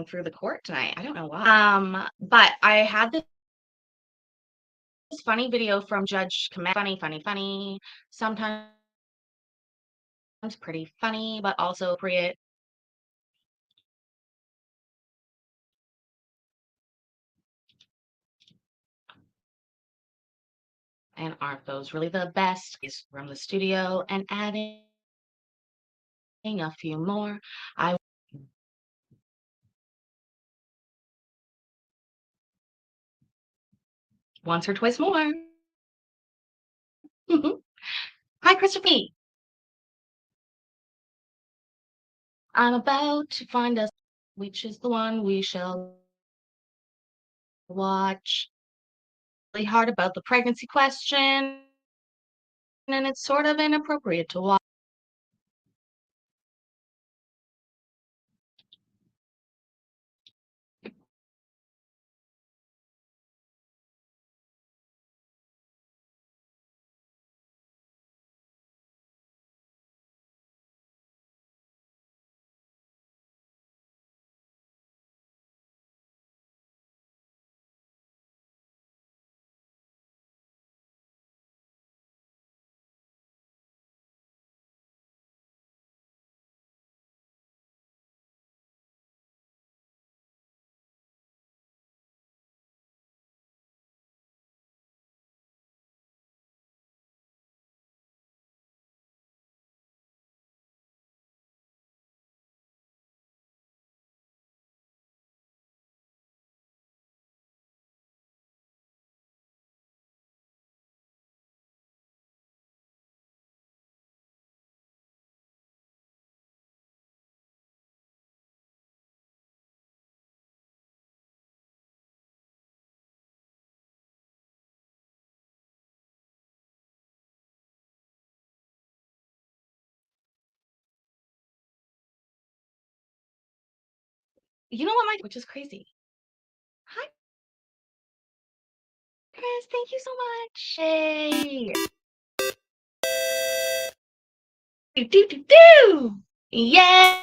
through the court tonight. I don't know why. But I had this funny video from Judge Command. Funny. Sometimes pretty funny, but also appropriate. And aren't those really the best? Is from the studio and adding a few more. I once or twice more. Hi, Christopher. I'm about to find us, which is the one we shall watch. Really hard about the pregnancy question, and it's sort of inappropriate to watch. You know what, Mike? Which is crazy. Hi, Chris. Thank you so much. Yay. Do. Yay.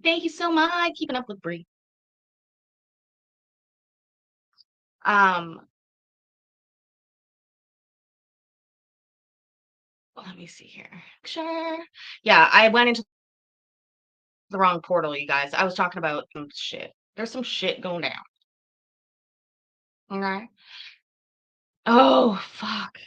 Thank you so much. Keeping up with Bree. Let me see here. Sure. Yeah, I went into the wrong portal, you guys. I was talking about some shit. There's some shit going down. Okay. Oh, fuck.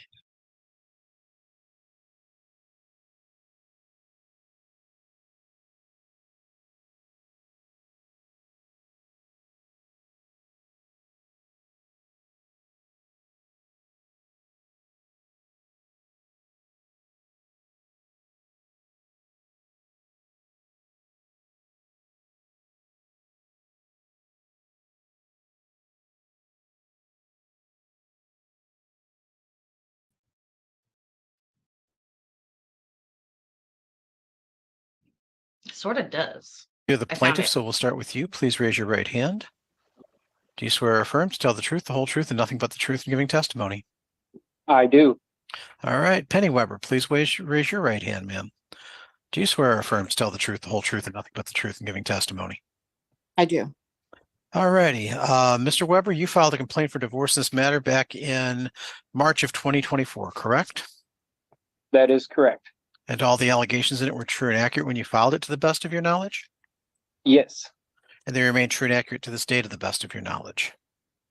Sort of does. You're the I found plaintiff, it. so we'll start with you. Please raise your right hand. Do you swear or affirm to tell the truth, the whole truth, and nothing but the truth in giving testimony? I do. All right, Penny Weber, please raise your right hand, ma'am. Do you swear or affirm to tell the truth, the whole truth, and nothing but the truth in giving testimony? I do. All righty. Mr. Weber, you filed a complaint for divorce in this matter back in March of 2024, correct? That is correct. And all the allegations in it were true and accurate when you filed it to the best of your knowledge? Yes. And they remain true and accurate to this day to the best of your knowledge?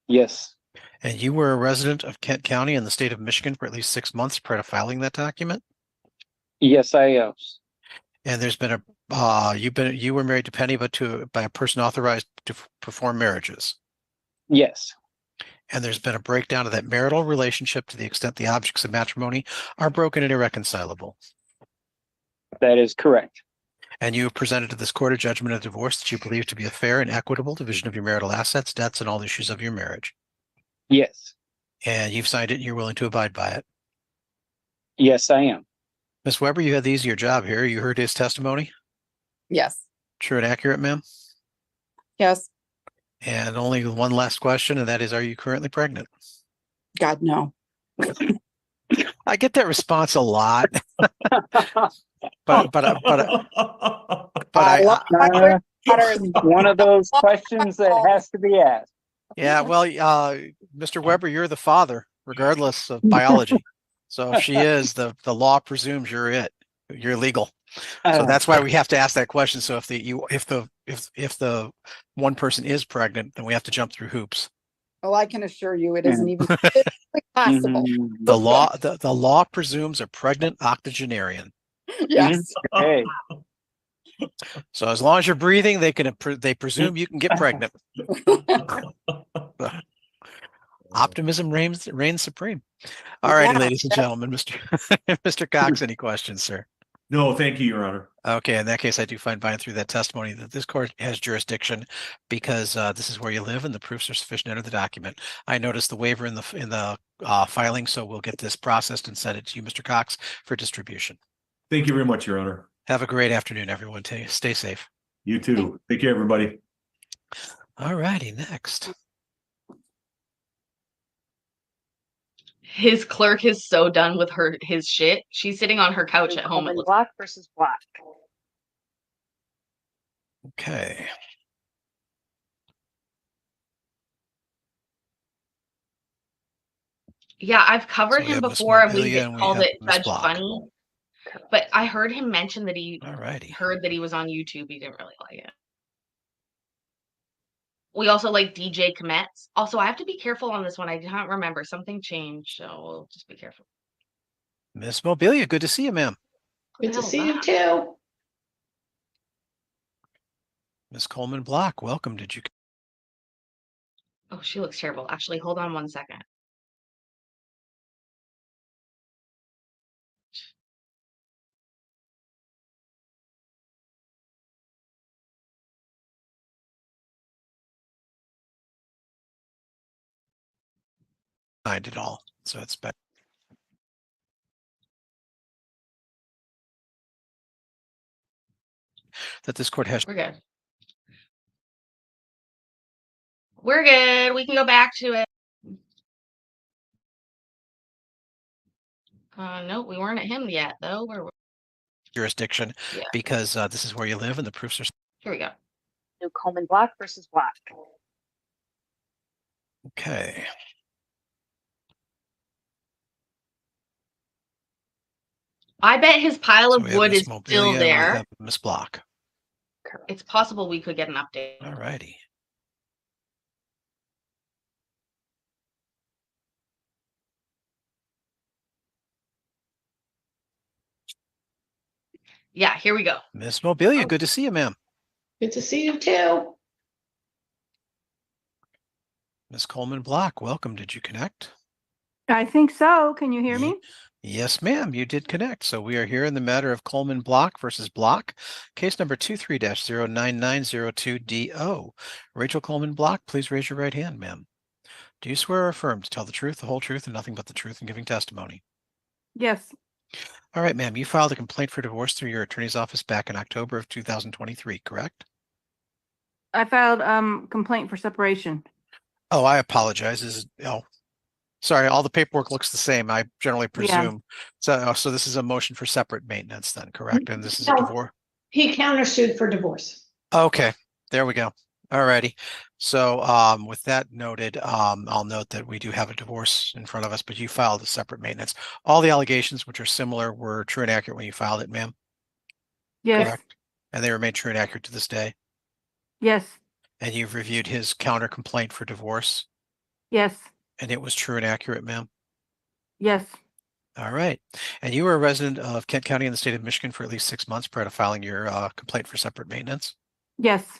Yes. And you were a resident of Kent County in the state of Michigan for at least 6 months prior to filing that document? Yes, I am. And there's been you were married to Penny, but by a person authorized to perform marriages? Yes. And there's been a breakdown of that marital relationship to the extent the objects of matrimony are broken and irreconcilable? That is correct. And you have presented to this court a judgment of divorce that you believe to be a fair and equitable division of your marital assets, debts, and all issues of your marriage? Yes. And you've signed it and you're willing to abide by it? Yes, I am. Ms. Weber, you had the easier job here. You heard his testimony? Yes. True and accurate, ma'am? Yes. And only one last question, and that is, are you currently pregnant? God, no. I get that response a lot. but one of those questions that has to be asked. Yeah, well, Mr. Weber, you're the father, regardless of biology. So if she is, the law presumes you're legal. So that's why we have to ask that question. So if the one person is pregnant, then we have to jump through hoops. Well, I can assure you it isn't even possible. The law presumes a pregnant octogenarian. Yes. Hey. So as long as you're breathing, they presume you can get pregnant. Optimism reigns supreme. All righty, ladies and gentlemen, Mr. Cox, any questions, sir? No, thank you, Your Honor. Okay, in that case, I do find by and through that testimony that this court has jurisdiction because this is where you live and the proofs are sufficient to enter the document. I noticed the waiver in the filing, so we'll get this processed and send it to you, Mr. Cox, for distribution. Thank you very much, Your Honor. Have a great afternoon, everyone. Stay safe. You too. Take care, everybody. All righty, next. His clerk is so done with his shit. She's sitting on her couch at home. Black versus black. Okay. Yeah, I've covered So we him have Miss before and we Mobilia and we called have it Miss Judge Block. Funny. But I heard him mention that he Alrighty. heard that he was on YouTube. He didn't really like it. We also like DJ Kometz. Also, I have to be careful on this one. I don't remember. Something changed, so we'll just be careful. Miss Mobilia, good to see you, ma'am. Good to see you too. Miss Coleman Block, welcome. Did you? Oh, she looks terrible. Actually, hold on one second. Find it all, so it's better. That this court has. We're good. We're good. We can go back to it. No, we weren't at him yet, though. Jurisdiction because this is where you live and the proofs are. Here we go. New Coleman Black versus black. Okay. I bet his pile So of we have wood Miss is still Mobilia and we there. have Miss Block. It's possible we could get an update. All righty. Yeah, here we go. Miss Mobilia, good to see you, ma'am. Good to see you too. Miss Coleman Block, welcome. Did you connect? I think so. Can you hear me? Yes, ma'am, you did connect. So we are here in the matter of Coleman Block versus Block, case number 23-09902DO. Rachel Coleman Block, please raise your right hand, ma'am. Do you swear or affirm to tell the truth, the whole truth, and nothing but the truth in giving testimony? Yes. All right, ma'am, you filed a complaint for divorce through your attorney's office back in October of 2023, correct? I filed complaint for separation. Oh, I apologize. Sorry, all the paperwork looks the same. I generally presume. So this is a motion for separate maintenance then, correct? And this is a No. divorce? He countersued for divorce. Okay, there we go. All righty. So with that noted, I'll note that we do have a divorce in front of us, but you filed a separate maintenance. All the allegations, which are similar, were true and accurate when you filed it, ma'am? Yes. Correct. And they remain true and accurate to this day? Yes. And you've reviewed his counter complaint for divorce? Yes. And it was true and accurate, ma'am? Yes. All right. And you were a resident of Kent County in the state of Michigan for at least 6 months prior to filing your complaint for separate maintenance? Yes.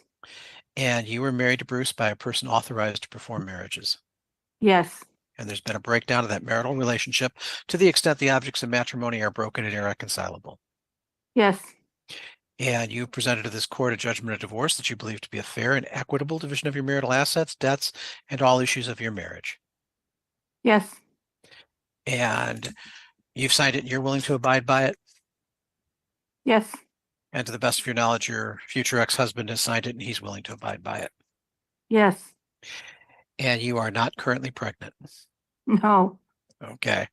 And you were married to Bruce by a person authorized to perform marriages? Yes. And there's been a breakdown of that marital relationship to the extent the objects of matrimony are broken and irreconcilable? Yes. And you presented to this court a judgment of divorce that you believe to be a fair and equitable division of your marital assets, debts, and all issues of your marriage? Yes. And you've signed it and you're willing to abide by it? Yes. And to the best of your knowledge, your future ex-husband has signed it and he's willing to abide by it? Yes. And you are not currently pregnant? No. Okay.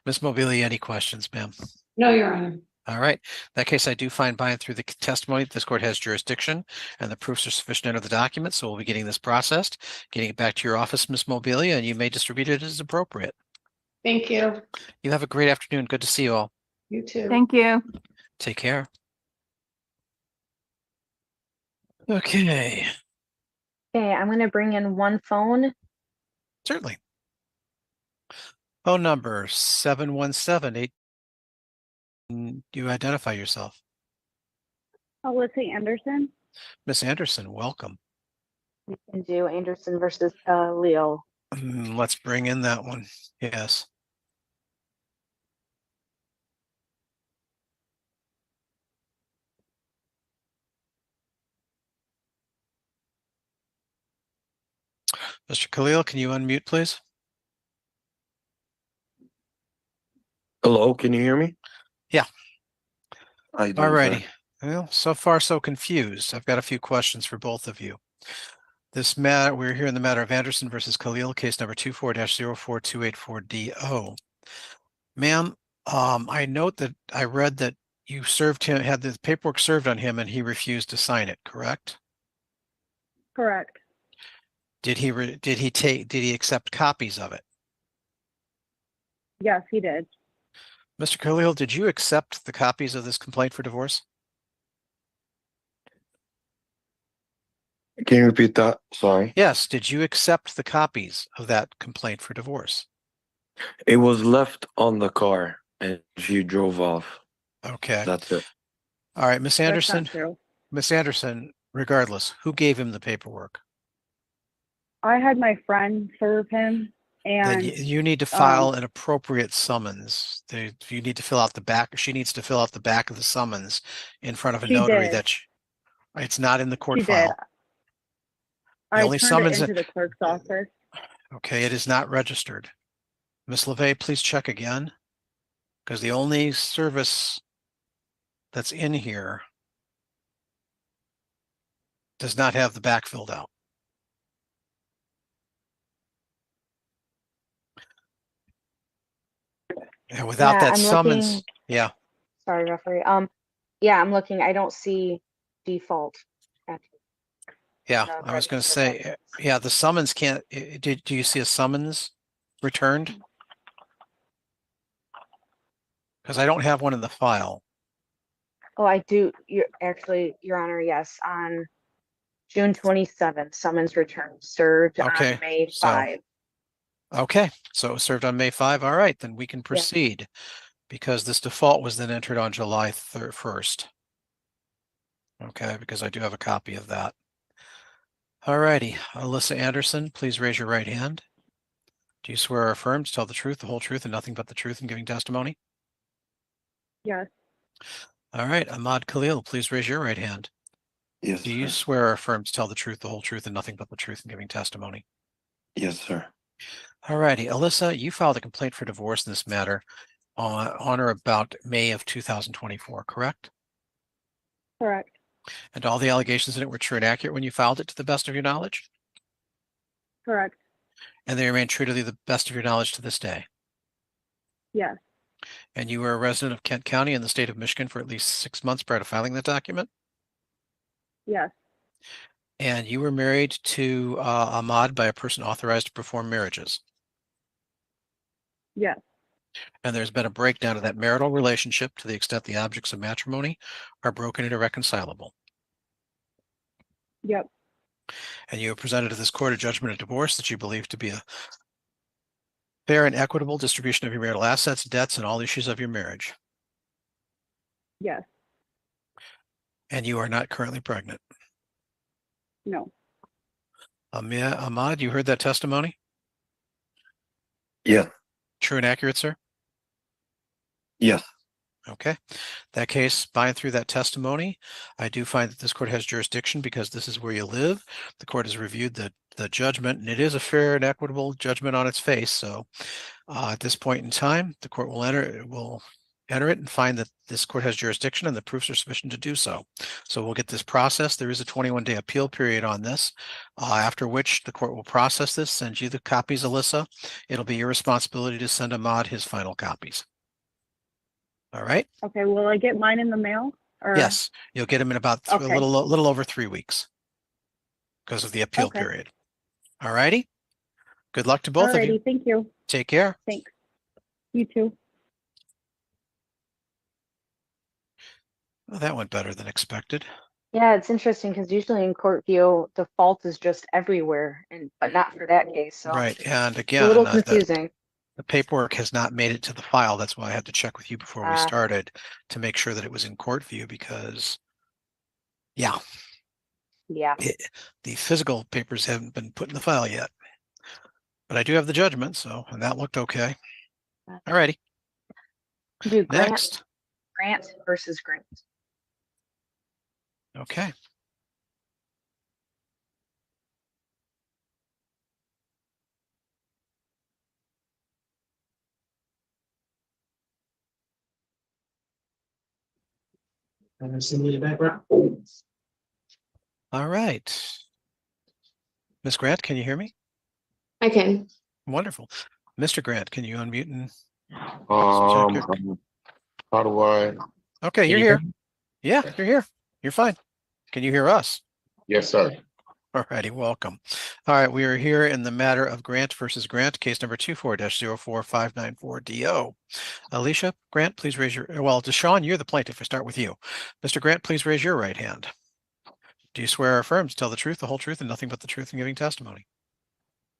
Ms. Mobilia, any questions, ma'am? No, Your Honor. All right. In that case, I do find by and through the testimony that this court has jurisdiction and the proofs are sufficient to enter the document. So we'll be getting this processed, getting it back to your office, Ms. Mobilia, and you may distribute it as appropriate. Thank you. You have a great afternoon. Good to see you all. You too. Thank you. Take care. Okay. Okay, I'm going to bring in one phone. Certainly. Phone number 717-8. You identify yourself. Alyssa Anderson. Miss Anderson, welcome. We can do Anderson versus Leo. Let's bring in that one. Yes. Mr. Khalil, can you unmute, please? Hello, can you hear me? Yeah. How you doing, All righty. sir? Well, so far so confused. I've got a few questions for both of you. This matter, we're here in the matter of Anderson versus Khalil, case number 24-04284DO. Ma'am, I note that I read that you served him, had the paperwork served on him and he refused to sign it, correct? Correct. Did he accept copies of it? Yes, he did. Mr. Khalil, did you accept the copies of this complaint for divorce? Can you repeat that? Sorry. Yes. Did you accept the copies of that complaint for divorce? It was left on the car and she drove off. Okay. That's it. All right, Miss Anderson. That's not true. Miss Anderson, regardless, who gave him the paperwork? I had my friend serve him, Then and you need to file an appropriate summons. You need to fill out the back. She needs to fill out the back of the summons in front of a She notary did. it's not in the court she file. did. The I only turned summons it into the clerk's office. Okay, it is not registered. Miss LeVay, please check again. Because the only service that's in here does not have the back filled out. And without Yeah, that I'm summons, looking- yeah. Sorry, referee. Yeah, I'm looking. I don't see default. Yeah, No, I was going to say, yeah, the summons can't, do you see a summons returned? Because I don't have one in the file. Oh, I do. You're actually, Your Honor, yes, on June 27th, summons returned, served Okay, on May so- 5. Okay, so it was served on May 5. All right, then we can Yeah. proceed because this default was then entered on July 1st. Okay, because I do have a copy of that. All righty, Alyssa Anderson, please raise your right hand. Do you swear or affirm to tell the truth, the whole truth, and nothing but the truth in giving testimony? Yes. All right, Ahmad Khalil, please raise your right hand. Yes, Do you sir. swear or affirm to tell the truth, the whole truth, and nothing but the truth in giving testimony? Yes, sir. All righty, Alyssa, you filed a complaint for divorce in this matter on or about May of 2024, correct? Correct. And all the allegations in it were true and accurate when you filed it to the best of your knowledge? Correct. And they remain true to the best of your knowledge to this day? Yes. And you were a resident of Kent County in the state of Michigan for at least 6 months prior to filing that document? Yes. And you were married to Ahmad by a person authorized to perform marriages? Yes. And there's been a breakdown of that marital relationship to the extent the objects of matrimony are broken and irreconcilable? Yep. And you have presented to this court a judgment of divorce that you believe to be a fair and equitable distribution of your marital assets, debts, and all issues of your marriage? Yes. And you are not currently pregnant? No. Ahmad, you heard that testimony? Yes. True and accurate, sir? Yes. Okay. That case, by and through that testimony, I do find that this court has jurisdiction because this is where you live. The court has reviewed the judgment, and it is a fair and equitable judgment on its face. So at this point in time, the court will enter it and find that this court has jurisdiction and the proofs are sufficient to do so. So we'll get this processed. There is a 21-day appeal period on this, after which the court will process this, send you the copies, Alyssa. It'll be your responsibility to send Ahmad his final copies. All right? Okay, will I get mine in the mail? Or? Yes, you'll get them in about a Okay. little over 3 weeks because of the appeal Okay. period. All righty? Good luck to both of you. Alrighty, thank you. Take care. Thanks. You too. Well, that went better than expected. Yeah, it's interesting because usually in court view, the fault is just everywhere, but not for that case. So Right, and it's a again, little confusing. the paperwork has not made it to the file. That's why I had to check with you before we started to make sure that it was in court view because, yeah, Yeah. the physical papers haven't been put in the file yet. But I do have the judgment, so, and that looked okay. All righty. Do Next. Grant versus Grant. Okay. All right. Miss Grant, can you hear me? I can. Wonderful. Mr. Grant, can you unmute and How do I? okay, you're here. Yeah, you're here. You're fine. Can you hear us? Yes, sir. All righty, welcome. All right, we are here in the matter of Grant versus Grant, case number 24-04594-DO. Alicia Grant, please raise your, well, Deshaun, you're the plaintiff. We start with you. Mr. Grant, please raise your right hand. Do you swear or affirm to tell the truth, the whole truth, and nothing but the truth in giving testimony?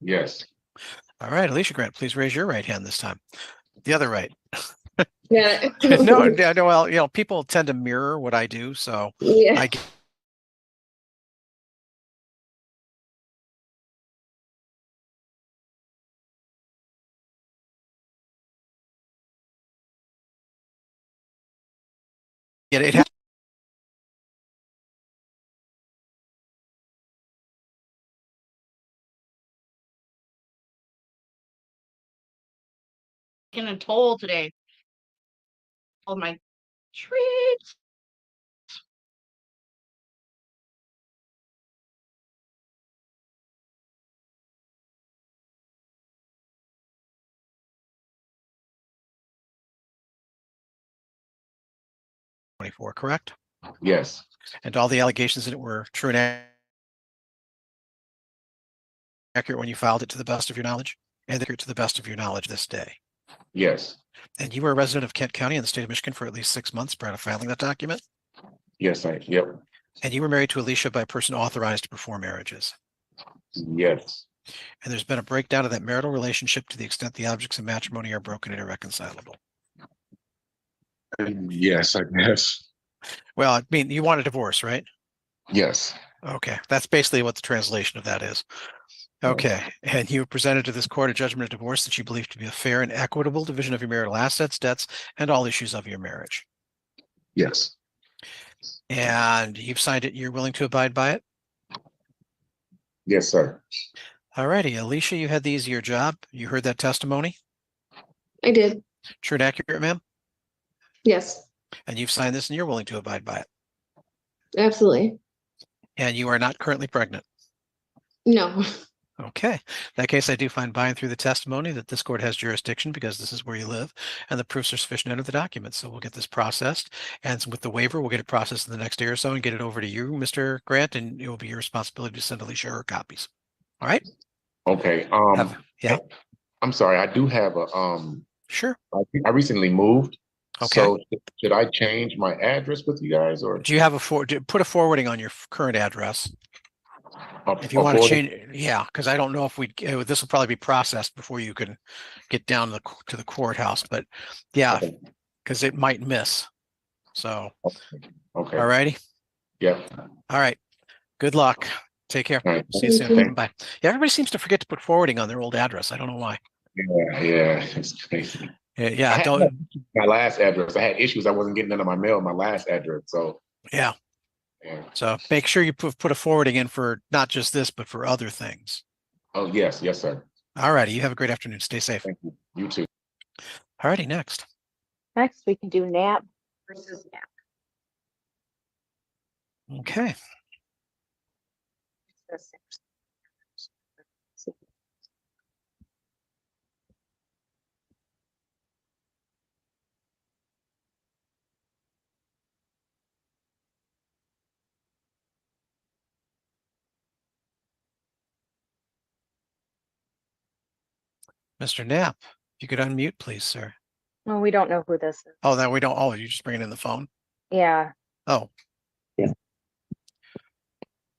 Yes. All right, Alicia Grant, please raise your right hand this time. The other right. Yeah. No, well, you know, people tend to mirror what I do, so Yeah. I get it. Taking a toll today. All my treats. Correct? Yes. And all the allegations in it were true and accurate when you filed it to the best of your knowledge? And accurate to the best of your knowledge this day? Yes. And you were a resident of Kent County in the state of Michigan for at least 6 months prior to filing that document? Yes, yep. And you were married to Alicia by a person authorized to perform marriages? Yes. And there's been a breakdown of that marital relationship to the extent the objects of matrimony are broken and irreconcilable? Yes, I guess. Well, I mean, you want a divorce, right? Yes. Okay, that's basically what the translation of that is. Okay, and you presented to this court a judgment of divorce that you believe to be a fair and equitable division of your marital assets, debts, and all issues of your marriage. Yes. And you've signed it, you're willing to abide by it? Yes, sir. All righty, Alicia, you had the easier job. You heard that testimony? I did. True and accurate, ma'am? Yes, And you've signed this and you're willing to abide by it? absolutely. And you are not currently pregnant? No. Okay, in that case, I do find by and through the testimony that this court has jurisdiction because this is where you live and the proofs are sufficient under the document. So we'll get this processed, and with the waiver, we'll get it processed in the next day or so and get it over to you, Mr. Grant, and it will be your responsibility to send Alicia her copies. All right? Okay. Yeah. I'm sorry. I do have a Sure. I recently moved. Okay. So should I change my address with you guys, or Do you have put a forwarding on your current address? If you a want to forwarding? change, yeah, because I don't know if this will probably be processed before you can get down to the courthouse, but yeah, because it might miss. So, Okay. all righty. Yeah. All right. Good luck. Take care. All right. See you Thank soon. you. Bye. Yeah, everybody seems to forget to put forwarding on their old address. I don't know why. Yeah, it's crazy. Yeah, I don't. had my last address. I had issues. I wasn't getting none of my mail. My last address. So Yeah. yeah. So make sure you put a forwarding in for not just this, but for other things. Oh yes, yes, sir. All righty. You have a great afternoon. Stay safe. Thank you. You too. All righty. Next. Next, we can do NAP versus NAP. Okay. Mr. Knapp, if you could unmute, please, sir. Well, we don't know who this is. Oh, that we don't. Oh, you just bringing in the phone? Yeah. Oh. Yeah.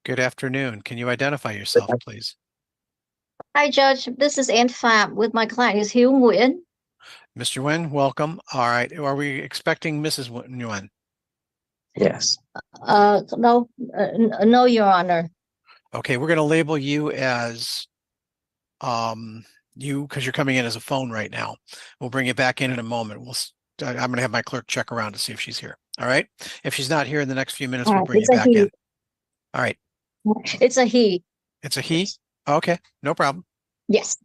Good afternoon. Can you identify yourself, please? Hi, Judge. This is Ann Pham with my client is Hiếu Nguyễn. Mr. Nguyen, welcome. All right. Are we expecting Mrs. Nguyen? Yes. No, no, Your Honor. Okay, we're going to label you as you because you're coming in as a phone right now. We'll bring you back in a moment. I'm going to have my clerk check around to see if she's here. All right. If she's not here in the next few minutes, we'll bring you back in. All right. It's a he. It's a he? Okay, no problem. Yes.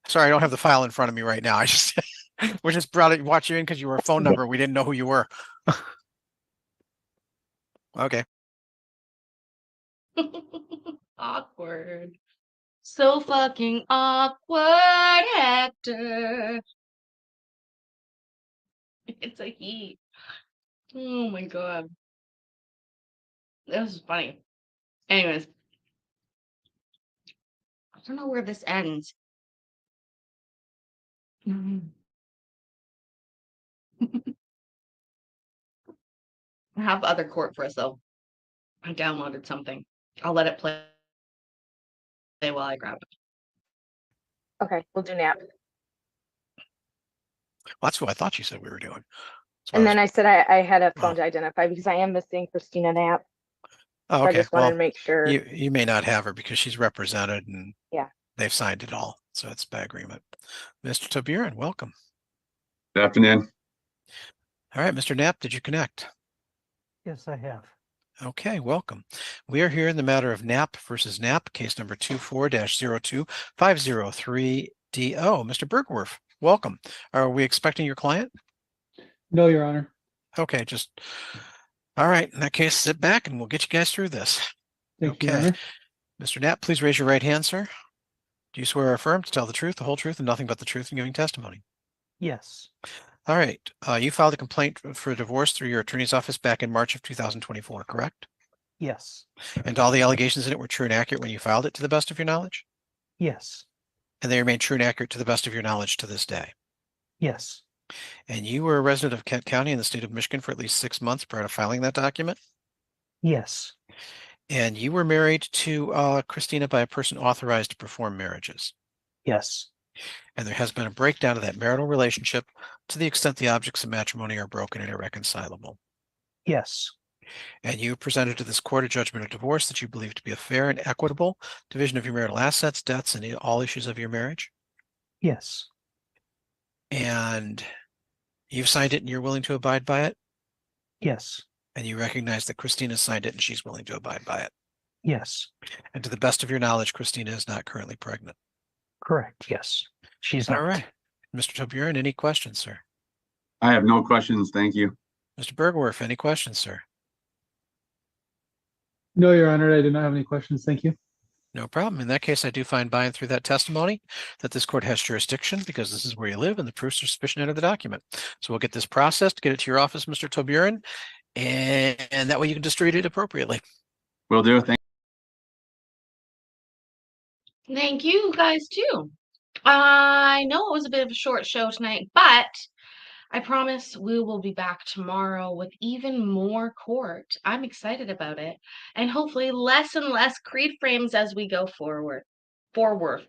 Sorry, I don't have the file in front of me right now. I just we just watch you in because you were a phone number. We didn't know who you were. Okay. Awkward. So fucking awkward, actor. It's a he. Oh my god. This is funny. Anyways. I don't know where this ends. I have other court for us though. I downloaded something. I'll let it play while I grab it. Okay, we'll do NAP. Well, that's what I thought you said we were doing. And then I said I had a phone to identify because I am missing Christina Knapp. Oh, So I okay. just wanted Well, to make sure. you may not have her because she's represented and Yeah. they've signed it all. So it's by agreement. Mr. Taburin, welcome. Good afternoon. All right, Mr. Knapp, did you connect? Yes, I have. Okay, welcome. We are here in the matter of Knapp versus Knapp, case number 24-02503DO. Mr. Bergwerf, welcome. Are we expecting your client? No, Your Honor. Okay, all right. In that case, sit back and we'll get you guys through this. Thank you, Your Okay. Honor. Mr. Knapp, please raise your right hand, sir. Do you swear or affirm to tell the truth, the whole truth, and nothing but the truth in giving testimony? Yes. All right. You filed a complaint for divorce through your attorney's office back in March of 2024, correct? Yes. And all the allegations in it were true and accurate when you filed it to the best of your knowledge? Yes. And they remain true and accurate to the best of your knowledge to this day? Yes. And you were a resident of Kent County in the state of Michigan for at least 6 months prior to filing that document? Yes. And you were married to Christina by a person authorized to perform marriages? Yes. And there has been a breakdown of that marital relationship to the extent the objects of matrimony are broken and irreconcilable? Yes. And you presented to this court a judgment of divorce that you believe to be a fair and equitable division of your marital assets, debts, and all issues of your marriage? Yes. And you've signed it and you're willing to abide by it? Yes. And you recognize that Christina signed it and she's willing to abide by it? Yes. And to the best of your knowledge, Christina is not currently pregnant? Correct. Yes. She's All not. right. Mr. Toburin, any questions, sir? I have no questions. Thank you. Mr. Bergwerf, any questions, sir? No, Your Honor, I do not have any questions. Thank you. No problem. In that case, I do find by and through that testimony that this court has jurisdiction because this is where you live and the proofs of suspicion enter the document. So we'll get this processed, get it to your office, Mr. Toburin, and that way you can distribute it appropriately. Will do. Thank Thank you guys too. I know it was a bit of a short show tonight, but I promise we will be back tomorrow with even more court. I'm excited about it. And hopefully less and less creed frames as we go forward. Forward.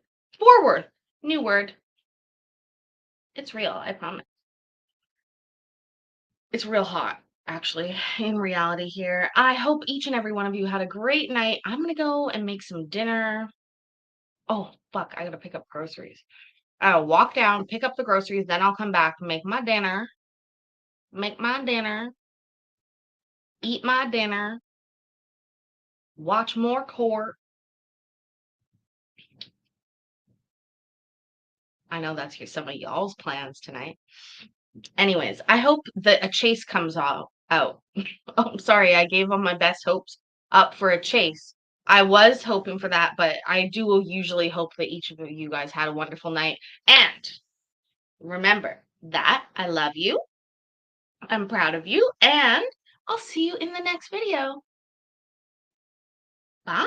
New word. It's real, I promise. It's real hot, actually, in reality here. I hope each and every one of you had a great night. I'm going to go and make some dinner. Oh, fuck, I got to pick up groceries. I'll walk down, pick up the groceries, then I'll come back, make my dinner, eat my dinner, watch more court. I know that's some of y'all's plans tonight. Anyways, I hope that a chase comes out. Oh, I'm sorry, I gave all my best hopes up for a chase. I was hoping for that, but I do usually hope that each of you guys had a wonderful night. And remember that I love you. I'm proud of you, and I'll see you in the next video. Bye.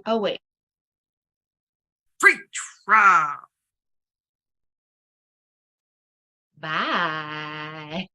Oh, wait. Free trial. Bye.